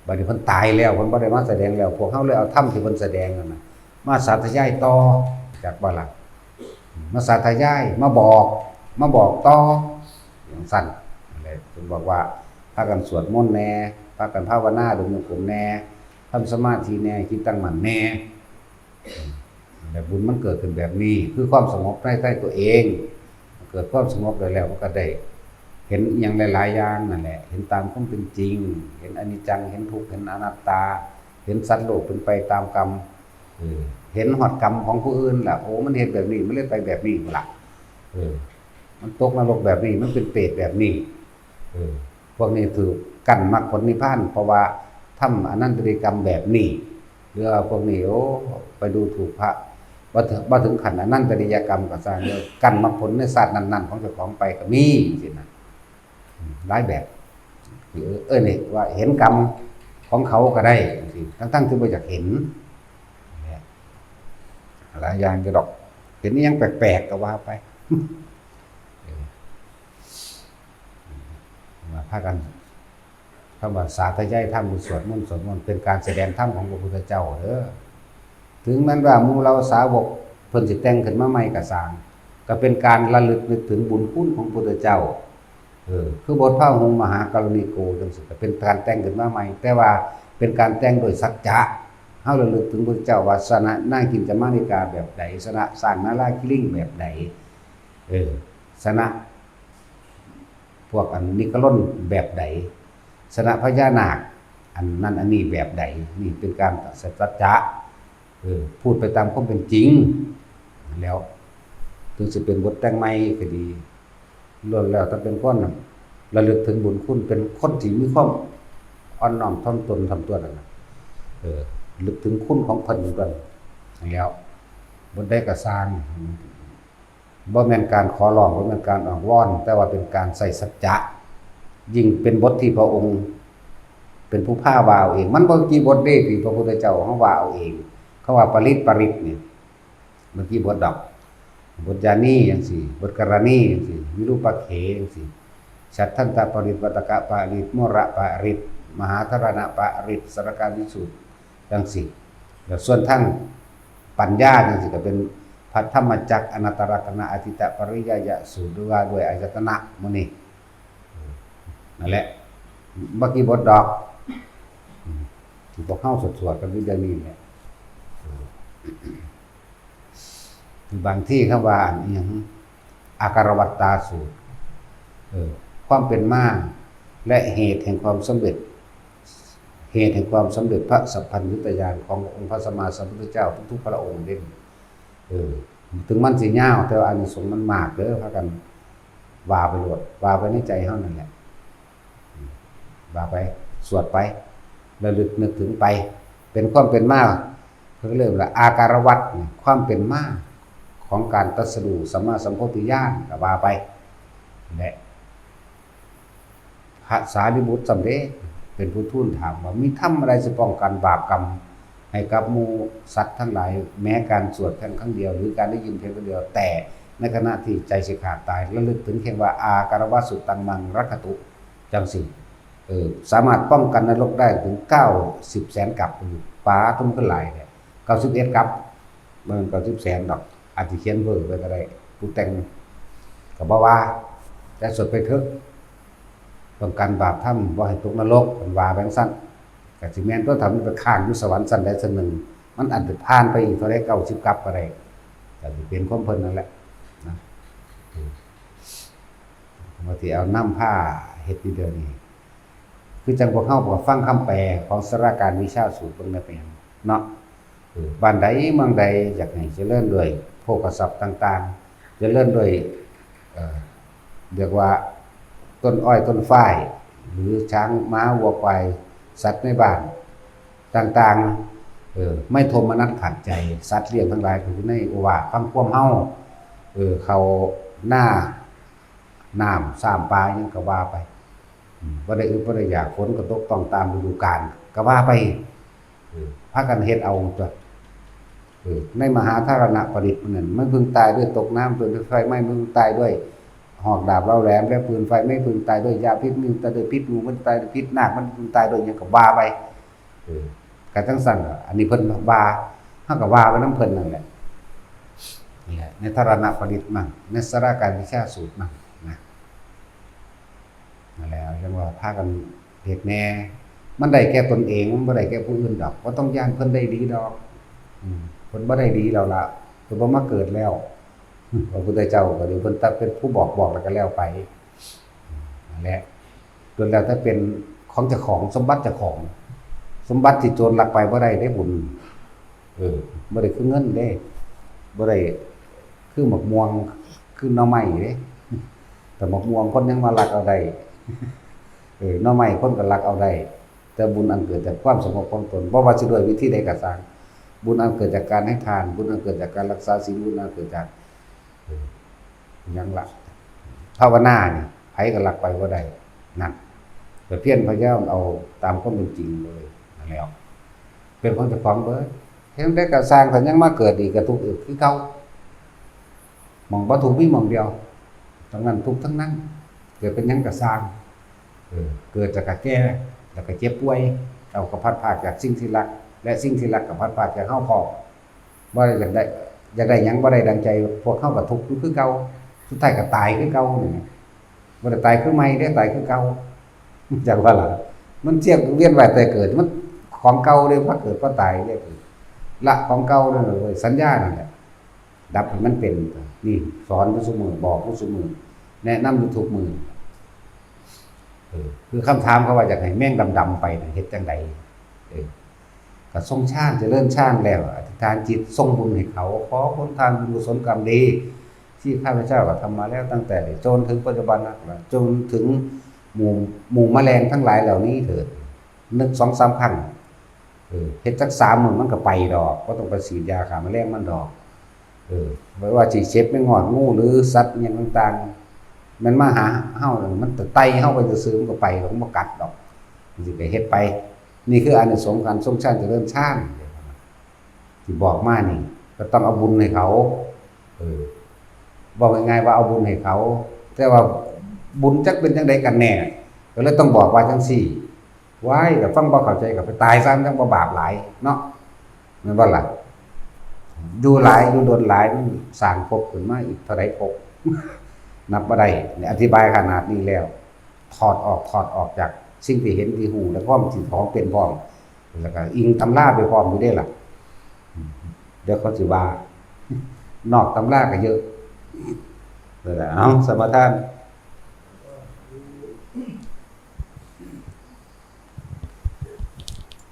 บัดนี้เพิ่นตายแล้วเพิ่นบ่ได้มาแสดงแล้วพวกเฮาเลยเอาธรรมที่เพิ่นแสดงนั่นน่ะมาสาธยายต่อจากบ่ล่ะมาสาธยายมาบอกต่ออย่างสั้นอะไรเพิ่นบอกว่าพากันสวดมนต์แน่พากันภาวนาเดินโยกมแน่ทำสมาธิแน่คิดตั้งมั่นแน่แต่บุญมันเกิดขึ้นแบบนี้คือความสงบใต้ตัวเองเกิดความสงบได้แล้วมันก็ได้เห็นอย่างหลายๆอย่างนั่นแหละเห็นตามความเป็นจริงเห็นอนิจจังเห็นทุกข์เห็นอนัตตาเห็นสัตว์โลกเป็นไปตามกรรมเห็นหอดกรรมของผู้อื่นล่ะโอ้มันเห็นแบบนี้มันเลยไปแบบนี้ล่ะมันตกนรกแบบนี้มันเป็นเปรตแบบนี้พวกนี้ถือกันมรรคผลนิพพานเพราะว่าทำอนันตริกรรมแบบนี้หรือพวกนี้โอ้ไปดูถูกพระว่าถึงขันอนันตริยกรรมก็สร้างเลยกันมรรคผลในศาสตร์นั้นๆของเจ้าของไปก็มีสินะหลายแบบนี่ว่าเห็นกรรมของเขาก็ได้สิทั้งที่ไม่อยากเห็นหลายอย่างจะดอกเห็นนี่ยังแปลกๆก็ว่าไปมาพากัน คำว่าสาธยายธรรมหรือสวดมนต์เป็นการแสดงธรรมของพระพุทธเจ้าเด้อถึงแม้ว่าหมู่เราสาวกเพิ่นสิแต่งขึ้นมาใหม่ก็สร้างก็เป็นการระลึกนึกถึงบุญคุณของพระพุทธเจ้าคือบทพระหงส์มหากรุณีโกจังซี่ก็เป็นการแต่งขึ้นมาใหม่แต่ว่าเป็นการแต่งโดยสัจจะเฮาระลึกถึงพระพุทธเจ้าว่าสนะนางกินจมาริกาแบบใดสนะสร้างนาราคิลิงแบบใดสนะพวกอันนิกร่นแบบใดสนะพญานาคอันนั้นอันนี้แบบใดนี่เป็นการสัจจะพูดไปตามความเป็นจริงแล้วถึงสิเป็นบทแต่งใหม่ก็ดีล้วนแล้วถ้าเป็นคนระลึกถึงบุญคุณเป็นคนที่มีความอ่อนน้อมถ่อมตนทำตัวนั่นน่ะลึกถึงคุณของเพิ่นกันแล้วบทใดก็สร้างบ่แม่นการขอร้องบ่แม่นการอ้อนวอนแต่ว่าเป็นการใส่สัจจะยิ่งเป็นบทที่พระองค์เป็นผู้พาว่าเอาเองมันบ่กี่บทเด้ที่พระพุทธเจ้าเฮาว่าเอาเองเขาว่าปริตนี่เมื่อกี้บทดอกบทญาณีจังซี่บทกรณีจังซี่วิรูปเขจังซี่ฉัตทันตปริตวัตกะปริตโมระปริตมหาธารณะปริตสรการวิสุทธิ์จังซี่แล้วส่วนทั้งปัญญาจังซี่ก็เป็นพัทธรรมจักรอนัตตรัตนะอธิตปริยยสูตรด้วยอายตนะหมู่นี้นั่นแหละเมื่อกี้บทดอกที่พวกเฮาสวดๆกันอยู่เดี๋ยวนี้แหละบางที่คำว่าอีหยังอาการวัตตาสูตรความเป็นมาและเหตุแห่งความสำเร็จเหตุแห่งความสำเร็จพระสัพพัญญุตญาณขององค์พระสัมมาสัมพุทธเจ้าทุกๆพระองค์เด่นถึงมันสิยาวแต่ว่าอานิสงส์มันมากเด้อพากันว่าไปโลดว่าไปในใจเฮานั่นแหละว่าไปสวดไประลึกนึกถึงไปเป็นความเป็นมาเพิ่นเรียกว่าอาการวัตความเป็นมาของการตรัสรู้สัมมาสัมโพธิญาณก็ว่าไปและพระสารีบุตรสำเร็จเป็นผู้ทูลถามว่ามีธรรมอะไรจะป้องกันบาปกรรมให้กับหมู่สัตว์ทั้งหลายแม้การสวดเพียงครั้งเดียวหรือการได้ยินเพียงครั้งเดียวแต่ในขณะที่ใจสิขาดตายระลึกถึงเพียงว่าอาการวสุตังมังรักขตุจังสิสามารถป้องกันนรกได้ถึง90แสนกับปาทุ่มขึ้นหลายเนี่ย91กับเบิ่ง90แสนดอกอาจสิเขียนเบอร์ไว้ก็ได้ผู้แต่งก็บ่ว่าแต่สวดไปเถอะป้องกันบาปธรรมบ่ให้ตกนรกมันว่าแบงซั่นก็สิแม่นตัวทำไปข้างอยู่สวรรค์ชั้นใดชั้นหนึ่งมันอาจจะผ่านไปอีกเท่าใด90กับก็ได้ก็สิเป็นความเพิ่นนั่นแหละนะบางทีเอาน้ำผ้าเฮ็ดทีเดียวนี่คือจังพวกเฮาก็ฟังคำแปลของสราการวิชาสูตรเบิ่งได้เป็นเนาะบ้านใดเมืองใดอยากให้เจริญด้วยโภคทรัพย์ต่างๆเจริญด้วยเรียกว่าต้นอ้อยต้นฝ้ายหรือช้างม้าวัวควายสัตว์ในบ้านต่างๆไม่โทมนัสขัดใจสัตว์เลี้ยงทั้งหลายอยู่ในโอวาทฟังความเฮาเขาหน้าน้ำสามปลายังก็ว่าไปบ่ได้อึดบ่ได้อยากฝนก็ตกต้องตามฤดูกาลก็ว่าไปพากันเฮ็ดเอาตัวในมหาธารณปริตนั่นมันพึงตายด้วยตกน้ำด้วยไฟไหม้มันพึงตายด้วยหอกดาบเล่าแหลมและปืนไฟไม่พึงตายด้วยยาพิษมันตายด้วยพิษงูมันตายด้วยพิษนาคมันพึงตายด้วยหยังก็ว่าไปก็จังซั่นอันนี้เพิ่นว่าเฮาก็ว่าไปนำเพิ่นนั่นแหละนี่แหละในธารณปริตมั่งในสราการวิชาสูตรมั่งนะนั่นแหละจังว่าพากันเฮ็ดแน่มันได้แก่ตนเองมันบ่ได้แก่ผู้อื่นดอกบ่ต้องย่านเพิ่นได้ดีดอกเพิ่นบ่ได้ดีแล้วล่ะเพิ่นบ่มาเกิดแล้วพระพุทธเจ้าก็ดีเพิ่นตัดเป็นผู้บอกแล้วก็แล้วไปนั่นแหละจนแล้วถ้าเป็นของเจ้าของสมบัติเจ้าของสมบัติที่โจรลักไปบ่ได้ได้บุญบ่ได้คือเงินเด้บ่ได้คือหมกม่วงคือหน่อไม้เด้แต่หมกม่วงคนยังมาลักเอาได้หน่อไม้คนก็ลักเอาได้แต่บุญอันเกิดจากความสงบของตนบ่ว่าสิด้วยวิธีใดก็ตามบุญอันเกิดจากการให้ทานบุญอันเกิดจากการรักษาศีลบุญอันเกิดจากยังละภาวนานี่ไผก็ลักไปบ่ได้นั่นแต่เพียรพยายามเอาตามความเป็นจริงเลยนั่นแล้วเป็นของเจ้าของเบิดเฮ็ดได้ก็สร้างถ้ายังมาเกิดอีกก็ทุกข์อีกคือเก่าหม่องบ่ทุกข์มีหม่องเดียวทั้งนั้นทุกข์ทั้งนั้นเกิดเป็นหยังก็สร้างเกิดจากกะแก่ แล้วก็เจ็บป่วยเราก็พัดพรากจากสิ่งที่รักและสิ่งที่รักก็พัดพรากจากเฮาพอบ่ได้อยากได้หยังบ่ได้ดังใจพวกเฮาก็ทุกข์อยู่คือเก่าสุดท้ายก็ตายคือเก่านี่บ่ได้ตายคือใหม่ได้ตายคือเก่าจักว่าล่ะมันเจียกเวียนว่ายแต่เกิดมันของเก่าเด้พอเกิดพอตายเด้ละของเก่านั่นเลยสัญญานั่นแหละดับให้มันเป็นนี่สอนอยู่ซุมื้อบอกอยู่ซุมื้อแนะนำอยู่ทุกมื้อคือคำถามเขาว่าอยากให้แม่งดำๆไปเฮ็ดจังไดก็ทรงชาติเจริญชาติแล้วอธิษฐานจิตทรงบุญให้เขาขอผลทานบุญกุศลกรรมดีที่ข้าพเจ้าก็ทำมาแล้วตั้งแต่จนถึงปัจจุบันนะจนถึงหมู่แมลงทั้งหลายเหล่านี้เถิดนึก 2-3 ครั้งเฮ็ดจัก3มื้อมันก็ไปดอกบ่ต้องไปฉีดยาฆ่าแมลงมันดอกไม่ว่าสิเจ็บไม่งอดงูหรือสัตว์หยังต่างๆมันมาหาเฮามันไต่เฮาไปซื่อๆมันก็ไปมันบ่กัดดอกมันสิไปเฮ็ดไปนี่คืออานิสงส์การทรงชาติเจริญชาติที่บอกมานี่ก็ต้องเอาบุญให้เขาบอกง่ายๆว่าเอาบุญให้เขาแต่ว่าบุญจักเป็นจังไดกันแน่ก็เลยต้องบอกว่าจังซี่ไว้ก็ฟังบ่เข้าใจก็ไปตายซะจังบ่บาปหลายเนาะแม่นบ่ล่ะอยู่หลายอยู่โดนหลายมันสร้างภพขึ้นมาอีกเท่าใดภพนับบ่ได้อธิบายขนาดนี้แล้วถอดออกจากสิ่งที่เห็นที่หูแล้วก็สิ่งของเป็นพร้อมแล้วก็อิงตำราไปพร้อมอยู่ได้ล่ะเดี๋ยวเขาสิว่านอกตำราก็เยอะนั่นแหละเอาสมทาน